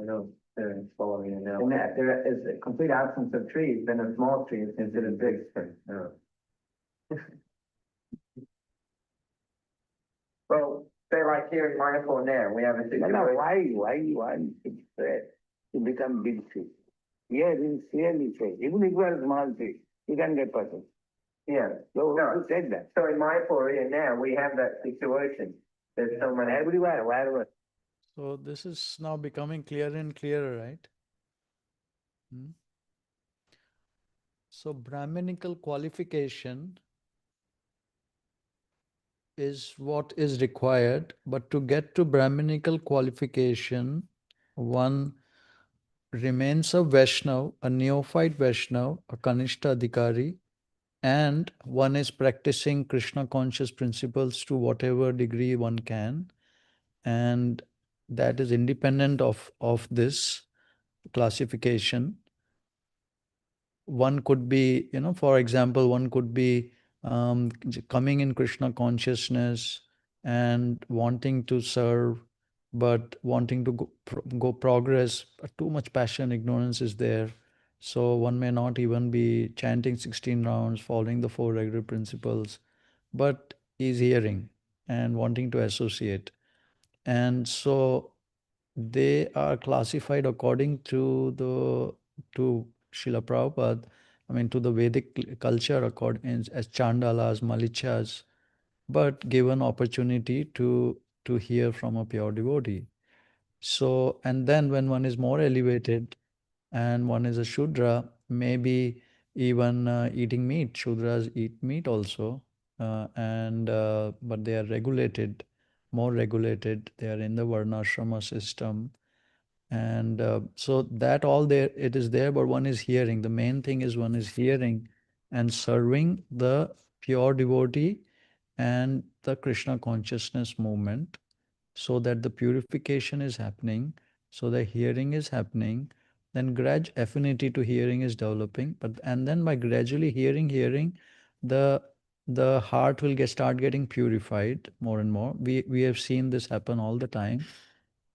know, they're following it now. And that there is a complete absence of trees, then a small tree is considered big tree. Yeah. Well, say like here in Manipur now, we have a situation. No, why you want to become big tree? Here is clearly said, even if you are a small tree, you can get person. Yeah. So who said that? So in Manipur here now, we have that situation. There's so many everywhere, wherever. So this is now becoming clearer and clearer, right? So Brahminical qualification is what is required, but to get to Brahminical qualification, one remains a Vaishnav, a neophyte Vaishnav, a Kanishta Adhikari, and one is practicing Krishna conscious principles to whatever degree one can, and that is independent of this classification. One could be, for example, one could be coming in Krishna consciousness and wanting to serve but wanting to go progress, too much passion, ignorance is there. So one may not even be chanting 16 rounds, following the 4 regular principles, but is hearing and wanting to associate. And so they are classified according to to Srila Prabhupada, I mean to the Vedic culture, according as Chandalas, Malichas, but given opportunity to hear from a pure devotee. So, and then when one is more elevated and one is a Shudra, maybe even eating meat. Shudras eat meat also, and but they are regulated, more regulated. They are in the Varnasrama system, and so that all there it is there. But one is hearing. The main thing is one is hearing and serving the pure devotee and the Krishna consciousness movement, so that the purification is happening, so the hearing is happening, then affinity to hearing is developing. But and then by gradually hearing, the the heart will start getting purified more and more. We have seen this happen all the time,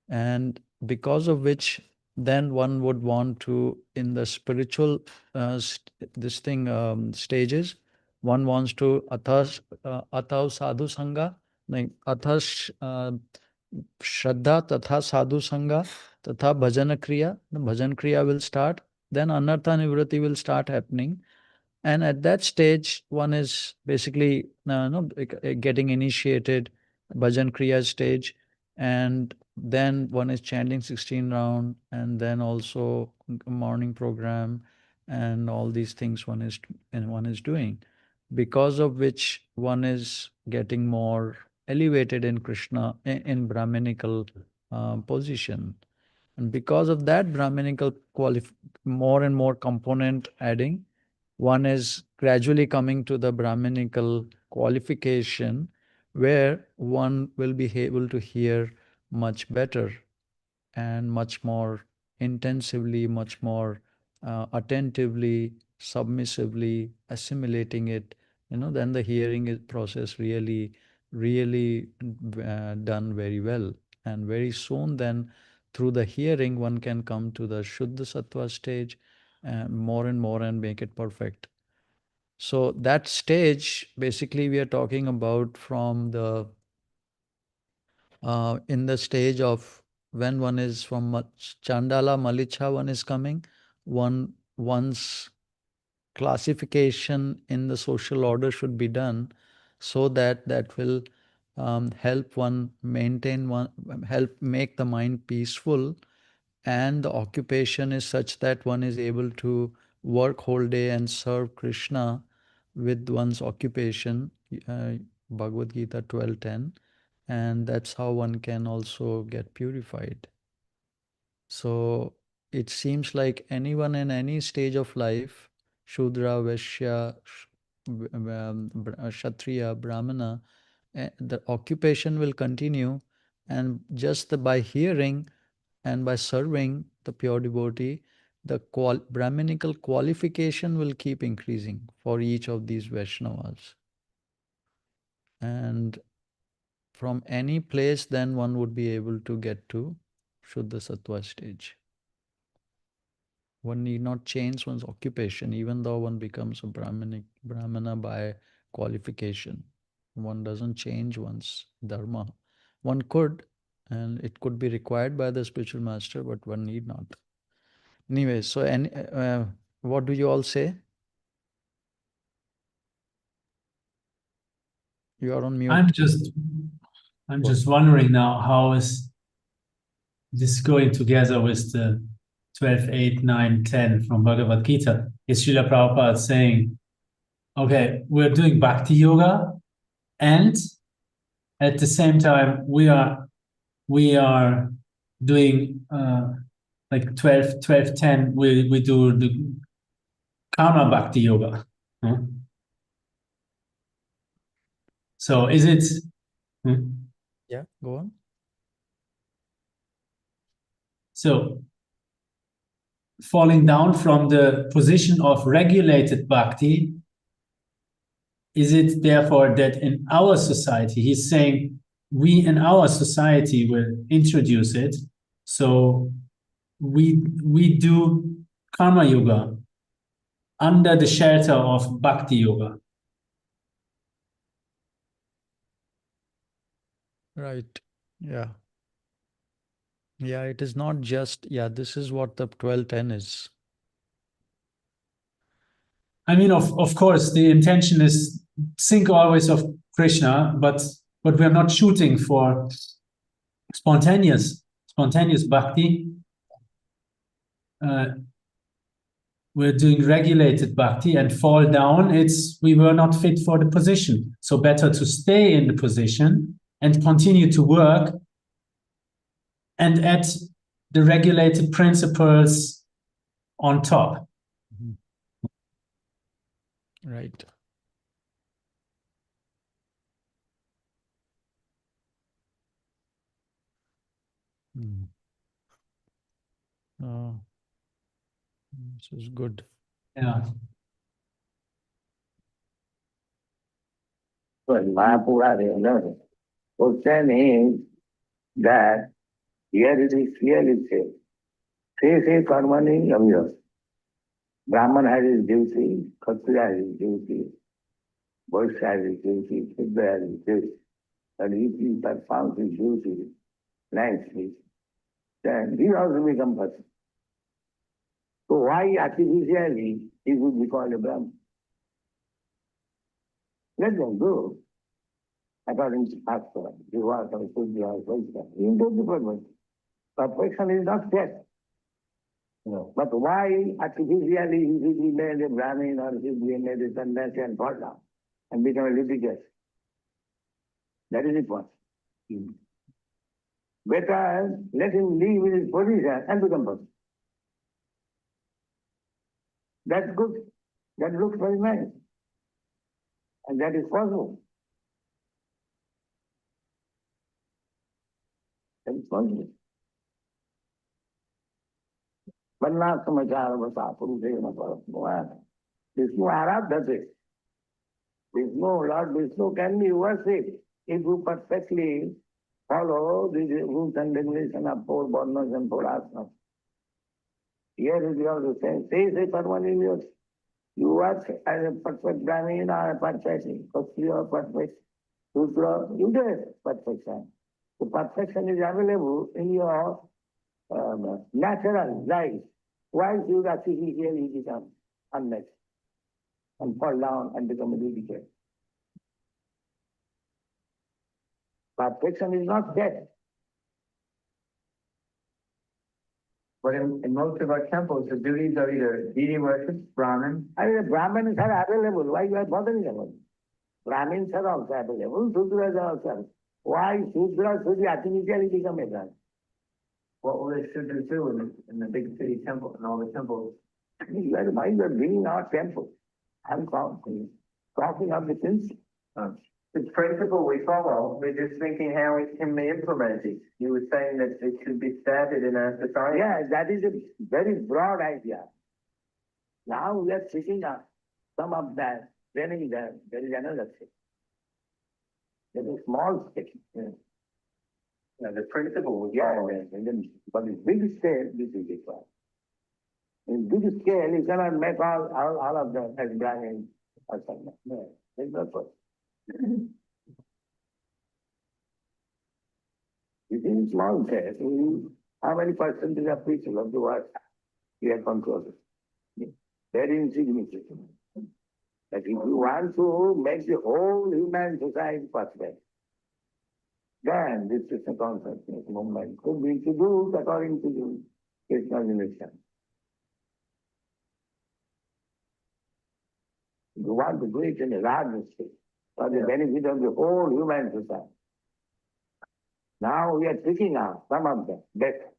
and because of which then one would want to, in the spiritual this thing stages, one wants to athav sadhu sangha, like atha shraddha tatha sadhu sangha tatha bhajana kriya. The bhajan kriya will start, then anartha nivritti will start happening, and at that stage one is basically no, getting initiated, bhajan kriya stage, and then one is chanting 16 round, and then also morning program, and all these things one is doing, because of which one is getting more elevated in Krishna, in Brahminical position. And because of that Brahminical more and more component adding, one is gradually coming to the Brahminical qualification, where one will be able to hear much better and much more intensively, much more attentively, submissively, assimilating it. Then the hearing process really done very well. And very soon then, through the hearing, one can come to the Shuddha Sattva stage, more and more, and make it perfect. So that stage, basically, we are talking about from the in the stage of when one is from Chandala, Malicha, one is coming, one's classification in the social order should be done, so that that will help one maintain one, help make the mind peaceful, and the occupation is such that one is able to work whole day and serve Krishna with one's occupation, Bhagavad Gita 12:10, and that's how one can also get purified. So it seems like anyone in any stage of life, Shudra, Vaishya, Kshatriya, Brahmana, the occupation will continue, and just by hearing and by serving the pure devotee, the Brahminical qualification will keep increasing for each of these Vaishnavas. And from any place, then one would be able to get to Shuddha Sattva stage. One need not change one's occupation, even though one becomes a Brahmana by qualification. One doesn't change one's dharma. One could, and it could be required by the spiritual master, but one need not. Anyway, so what do you all say? You are on mute. I'm just wondering now, how is this going together with the 12, 8, 9, 10 from Bhagavad Gita? Is Srila Prabhupada saying, okay, we're doing bhakti yoga, and at the same time we are doing like 12, 10, we do the karma bhakti yoga. Huh? So is it? Yeah, go on. So falling down from the position of regulated bhakti, is it therefore that in our society, he's saying we in our society will introduce it. So we do karma yoga under the shelter of bhakti yoga. Right. Yeah. Yeah, it is not just, yeah, this is what the 1210 is. I mean, of course, the intention is think always of Krishna, but we're not shooting for spontaneous bhakti. We're doing regulated bhakti, and fall down, we were not fit for the position. So better to stay in the position and continue to work and add the regulated principles on top. Right. Mm. This is good. Yeah. Well, Mahaprabhupada, question is that here it is clearly said, say karmani yamyas. Brahman has his duty, Kshatriya has his duty, Vaishya has his duty, Shudra has his duty. And if he performs his duty nicely, then he also becomes person. So why artificially he would be called a Brahman? Let them go according to Shastra, Jivata, Sudhya, Vaishya. In those departments, perfection is not set. No. But why artificially he should be made a Brahmin or he should be made a sannyasi and fall down and become a litigious? That is the point. Better let him leave in his position and become person. That's good. That looks very nice. And that is possible. That is possible. Varnasrama vasa purusena paramana. Vishnu aradhate. Vishnu, Lord Vishnu can be worshipped if you perfectly follow the rules and regulations of 4 Varnas and 4 Ashrams. Here is also saying, say Parvani, you work as a perfect Brahmin or a perfect Kshatriya or perfect Shudra, you get perfection. The perfection is available in your natural life. Why should you artificially become unmet and fall down and become a ridiculous? Perfection is not dead. But in most of our temples, the duties are either deity worship, Brahmin. I mean, Brahmins are available. Why you are bothering about it? Brahmins are also available. Shudras are also available. Why Shudras should be artificially become a Brahmin? What will they Shudras do in the big city temple and all the temples? You are bringing our temple. I'm talking of the principle. The principle we follow, we're just thinking how it can be implemented. You were saying that it should be started in our society. Yeah, that is a very broad idea. Now we are taking up some of that, training them. There is another thing. There is a small thing. Yeah, the principle we follow. But in big scale, this is required. In big scale, you cannot make all of them as Brahmin or something. No, there's no point. Within small scale, how many percentage of people of the world we are controlling? Very insignificant. But if you want to make the whole human society perfect, then this is a consciousness movement could be introduced according to the Krishna's mission. You want to do it in a large scale for the benefit of the whole human society. Now we are picking up some of them better.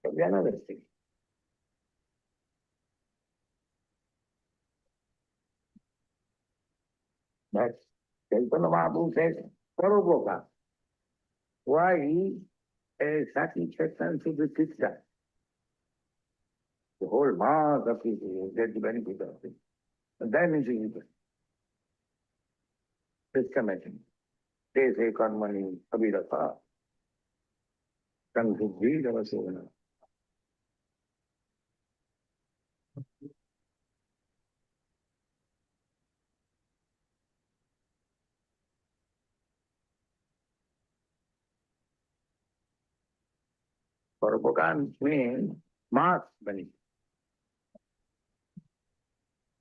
But we are not restricted. That's Chaitanya Mahaprabhu says, Paropoka. Why a satisfaction should be fixed up? The whole mass of people will get the benefit of it. And then it is systematic. Te se karmani abhirata. Sansiddhi javasena. Paropakam means mass benefit,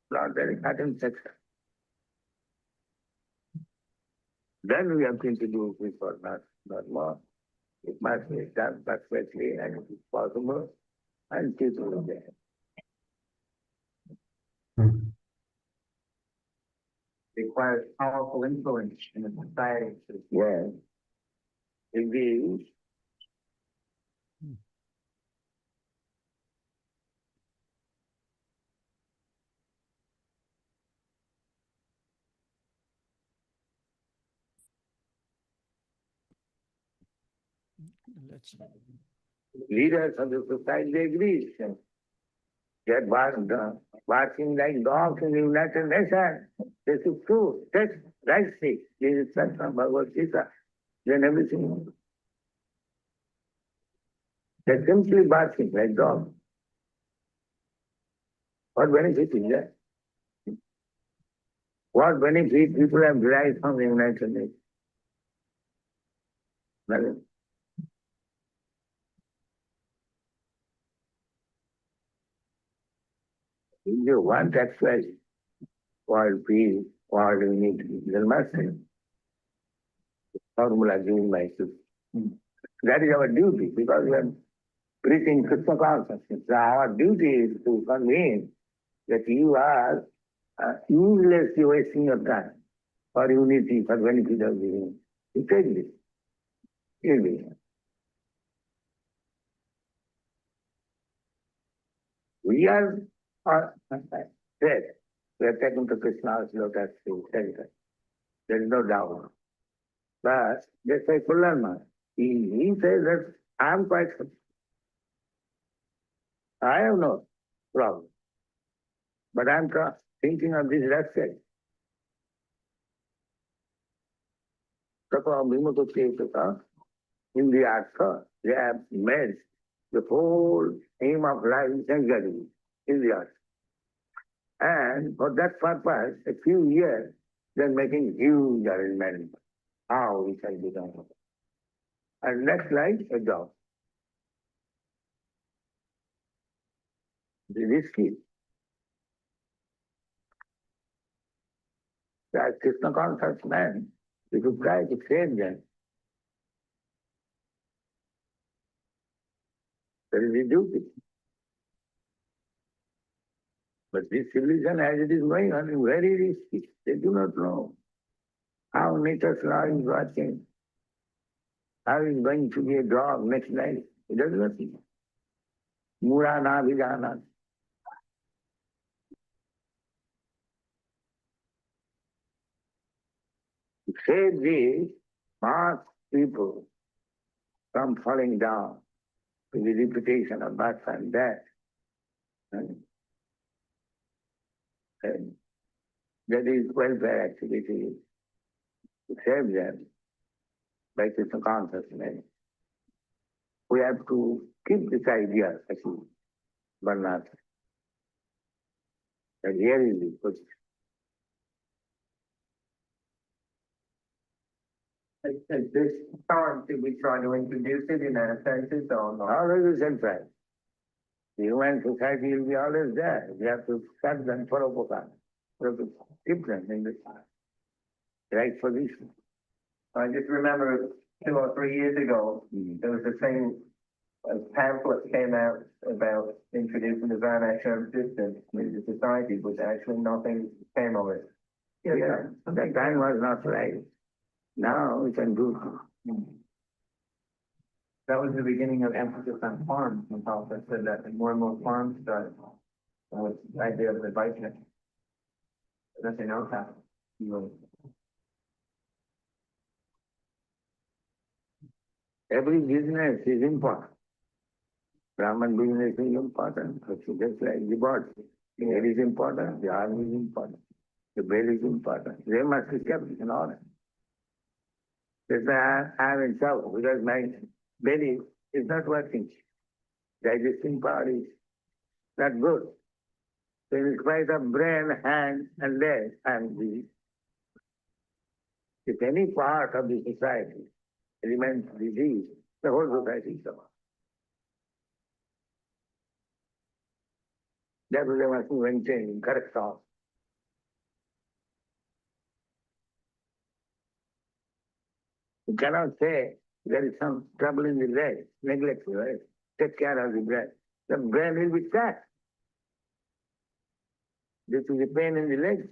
not very certain section. Then we have to introduce this Varnasrama. It must be done perfectly and it is possible and people will there. Requires powerful influence in the society. Yes. Indeed. Let's Leaders of the society they agree. Get barking like dogs in the United Nations. This is true. Text, right stick. This is such from Bhagavad Gita. Then everything. They're simply barking like dogs. What benefit is that? What benefit people have derived from the United Nations? Nothing. If you want actually world peace, world unity, then must be formula given by Krishna. That is our duty because we are preaching Krishna consciousness. So our duty is to convince that you are uselessly wasting your time for unity, for benefit of the unity. You take this. Easily. We are said, we are taken to Krishna's lotus feet, center. There is no doubt. But just like Kullarma, he says that I am quite happy. I have no problem. But I am thinking of this respect. In the artha, they have made the whole aim of life sanctuary in the earth. And for that purpose, a few years, they are making huge arrangements. How we shall be done. And next life, a job. This is key. As Krishna conscious man, we should try to save them. That is his duty. But this civilization as it is going on is very risky. They do not know how nature's law is working, how is going to be a dog next life. It does not know. Murana Vijana. To save these mass people from falling down to the reputation of birth and death. And that is welfare activity to save them by Krishna consciousness. We have to keep this idea, actually, Varnasrama. That here is the question. Is this charm, did we try to introduce it in our senses or not? Always in fact. The human society will be always there. We have to cut them for Prabhupada. We have to keep them in the right position. I just remember 2 or 3 years ago, there was the same pamphlet came out about introducing the Varnasrama system in the society, but actually nothing came of it. Yeah, that time was not right. Now we can do. That was the beginning of emphasis on farms, when Prabhupada said that, and more farms started. With the idea of advice. Nothing else happened. Every business is important. Brahman business is important. Just like the body. The air is important, the arm is important, the bell is important. They must be kept in order. That's why I'm in trouble because my belly is not working. Digesting power is not good. So in spite of brain, hand, and leg, I'm weak. If any part of the society remains diseased, the whole society suffers. That was they must maintain correct thought. You cannot say there is some trouble in the leg, neglect the leg, take care of the brain. The brain will be sad. This is the pain in the leg.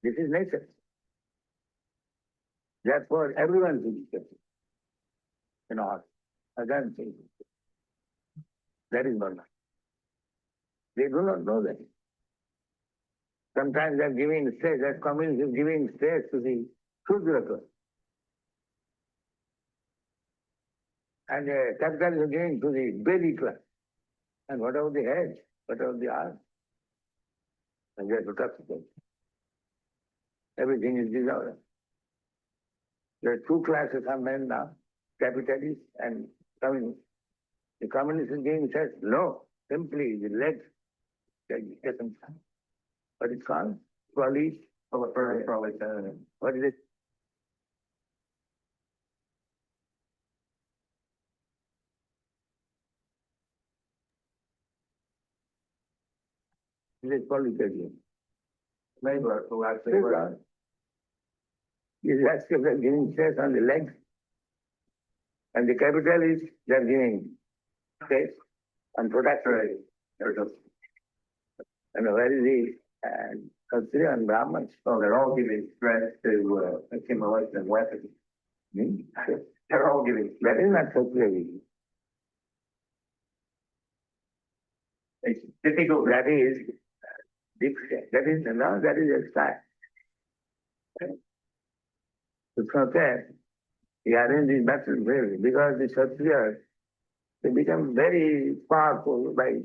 This is nature. Therefore, everyone should be careful. You know, again, that is Varna. They do not know that. Sometimes they are giving stress, that communist is giving stress to the Shudra class. And capital is giving to the belly class. And what about the head? What about the arm? And they are to touch them. Everything is disorder. There are two classes of men now, capitalists and communists. The communist is giving stress. No, simply the legs. What is called? Police. What is it? It is proletariat. Labor who actually work. These rascals are giving stress on the legs. And the capitalists, they are giving stress on production. And where is the Kshatriya and Brahmans? Oh, they're all giving stress to accumulation of weapons. They're all giving stress. That is not Kshatriya. It's difficult. That is no, that is a fact. It's not that. We are in this battlefield because the Kshatriyas, they become very powerful by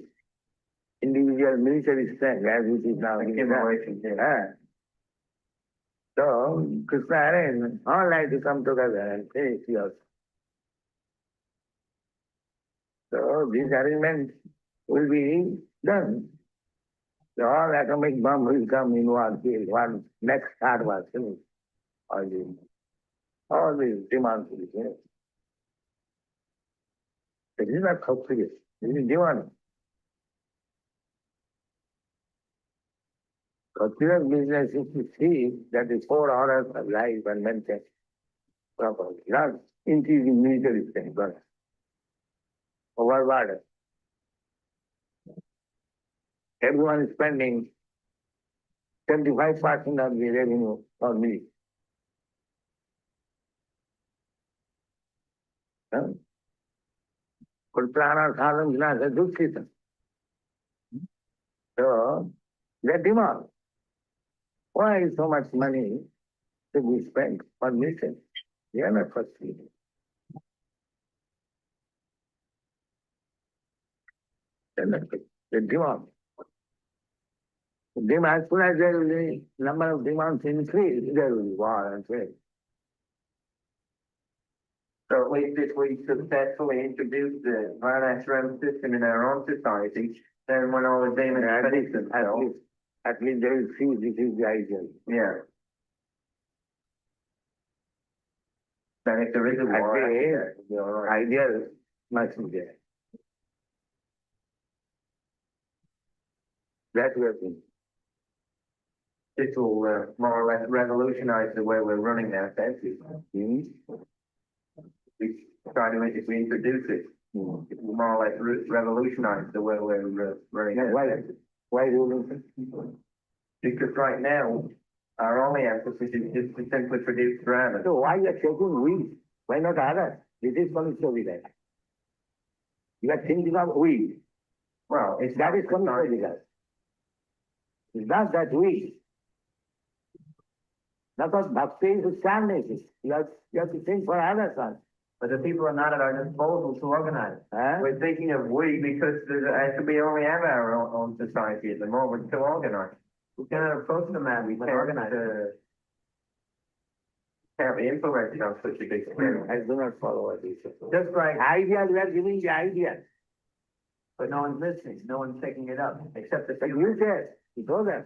individual military strength, as it is now. So, Krishna arranged all like to come together and finish yours. So, this arrangement will be done. The all atomic bomb will come in one field, one next start was finished. All these demands will be finished. It is not so serious. It is demand. Continuous business is to see that the 4 orders of life are maintained properly, not increasing military strength, but overburden. Everyone is spending 25% of the revenue on me. But prana sadhana vinasa dukkhitam. So, they demand. Why is so much money to be spent on mission? They are not succeeding. They are not succeeding. They demand. Demand, as soon as there will be number of demands increase, there will be war and trade. So at least if we successfully introduce the Varnasrama system in our own society, then when all the demons at least they will see this is the ideal. Yeah. Then if there is a war, the ideal must be there. That will be. This will more or less revolutionize the way we're running our senses. We try to, if we introduce it, it will more or less revolutionize the way we're running our senses. Why do you? Because right now, our only emphasis is just to simply produce Brahman. So why you are taking weed? Why not others? This is coming so with that. You are thinking of weed. Well, it's that is coming so with that. It's not that weed. Because bhakti is standing. You have to think for others. But the people are not at our disposal to organize. We're thinking of we because there has to be only have our own society at the moment to organize. We cannot approach the man. We can't organize. have influence on such a big scale. I do not follow what he says. Just like, Ideas, we are giving the ideas. but no one's listening, no one's taking it up, except the But few. you said, you told us,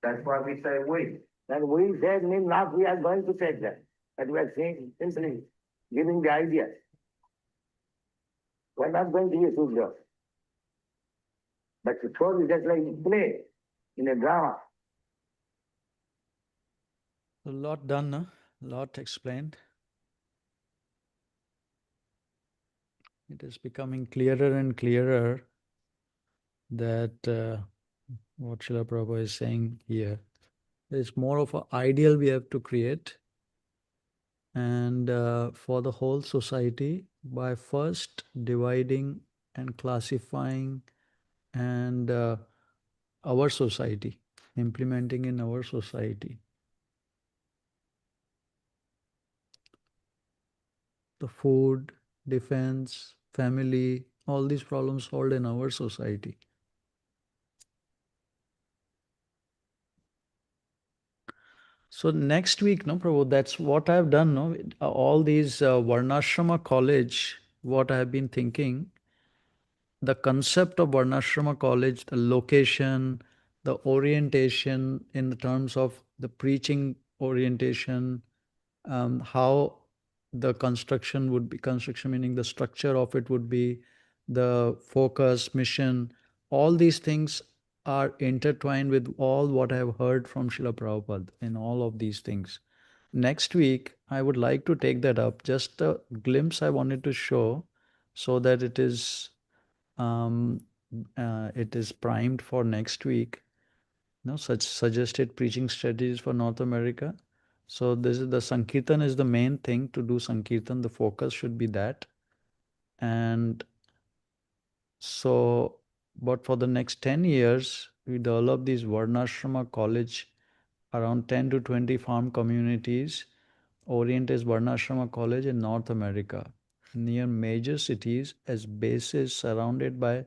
That's why we say we. that we said means not we are going to take that, but we are saying simply giving the ideas. We are not going to use Sudra. But to throw is just like play in a drama. A lot done, no? A lot explained. It is becoming clearer and clearer that what Srila Prabhupada is saying here. It's more of an ideal we have to create, and for the whole society by first dividing and classifying and our society, implementing in our society. The food, defense, family, all these problems solved in our society. So next week, no, Prabhu, that's what I've done, no? All these Varnasrama college, what I have been thinking, the concept of Varnasrama college, the location, the orientation in the terms of the preaching orientation, how the construction would be, construction meaning the structure of it would be, the focus, mission, all these things are intertwined with all what I have heard from Srila Prabhupada in all of these things. Next week, I would like to take that up. Just a glimpse I wanted to show so that um, it is primed for next week. No, such suggested preaching strategies for North America. So this is the Sankirtan is the main thing to do Sankirtan. The focus should be that. And so, but for the next 10 years, we develop these Varnasrama college around 10 to 20 farm communities. Orient is Varnasrama College in North America, near major cities as bases surrounded by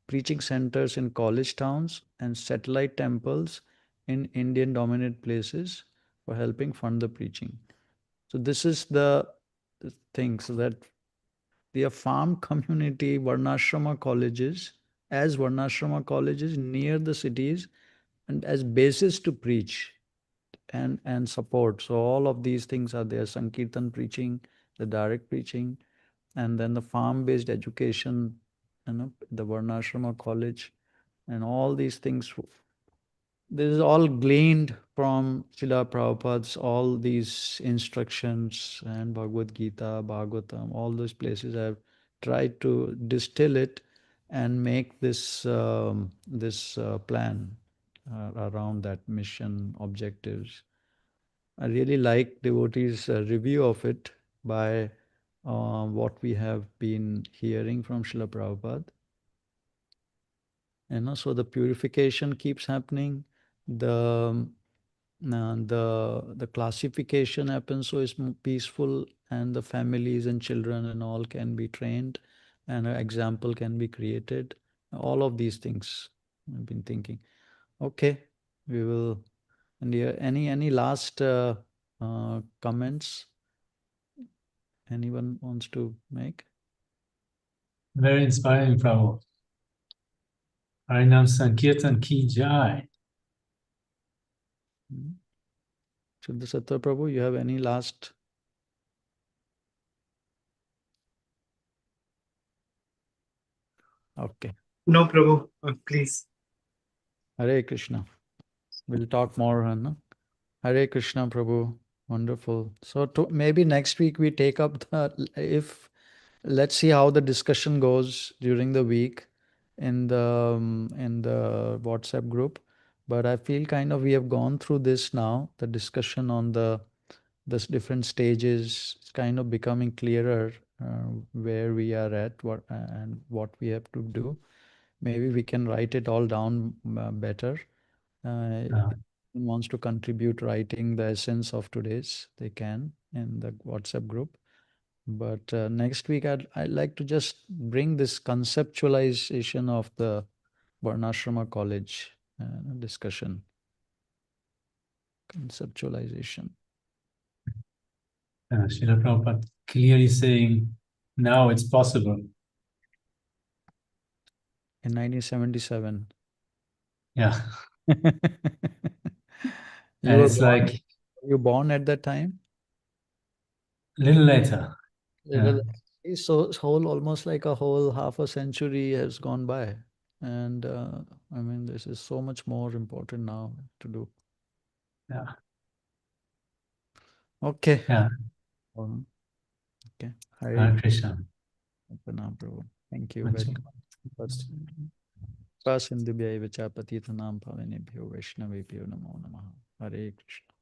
preaching centers in college towns and satellite temples in Indian dominated places for helping fund the preaching. So this is the thing, so that the farm community Varnashrama colleges as Varnashrama colleges near the cities and as bases to preach and support. So all of these things are there: Sankirtan preaching, the direct preaching, and then the farm-based education, the Varnashrama college, and all these things. This is all gleaned from Srila Prabhupada's, all these instructions and Bhagavad Gita, Bhagavatam, all those places. I've tried to distill it and make this plan around that mission objectives. I really like devotees' review of it by what we have been hearing from Srila Prabhupada. So the purification keeps happening. The the classification happens so it's peaceful, and the families and children and all can be trained, and an example can be created. All of these things I've been thinking. Okay, we will. And yeah, any last comments anyone wants to make? Very inspiring, Prabhu. Harinam Sankirtan Ki Jai. Shuddha Sattva Prabhu, you have any last? Okay. No, Prabhu, please. Hare Krishna. We'll talk more, Hannah. Hare Krishna Prabhu. Wonderful. So maybe next week we take up if let's see how the discussion goes during the week in the WhatsApp group. But I feel kind of we have gone through this now. The discussion on the different stages is kind of becoming clearer where we are at, what and what we have to do. Maybe we can write it all down better. Yeah. Wants to contribute writing the essence of today's, they can in the WhatsApp group. But next week I'd like to just bring this conceptualization of the Varnasrama college discussion. Conceptualization. Srila Prabhupada clearly saying, now it's possible. In 1977. Yeah. You And were it's born, like were you born at that time? a little later. Yeah. Little, so whole almost like a whole half a century has gone by, and I mean this is so much more important now to do. Yeah. Okay. Yeah. Okay. Hare Krishna. Pranam, Prabhu. Thank you. Much- Welcome. First, Prasindhubhyai Vichapatithanam Pavanebhyo Vaishnavebhyo Namo Namaha. Hare Krishna.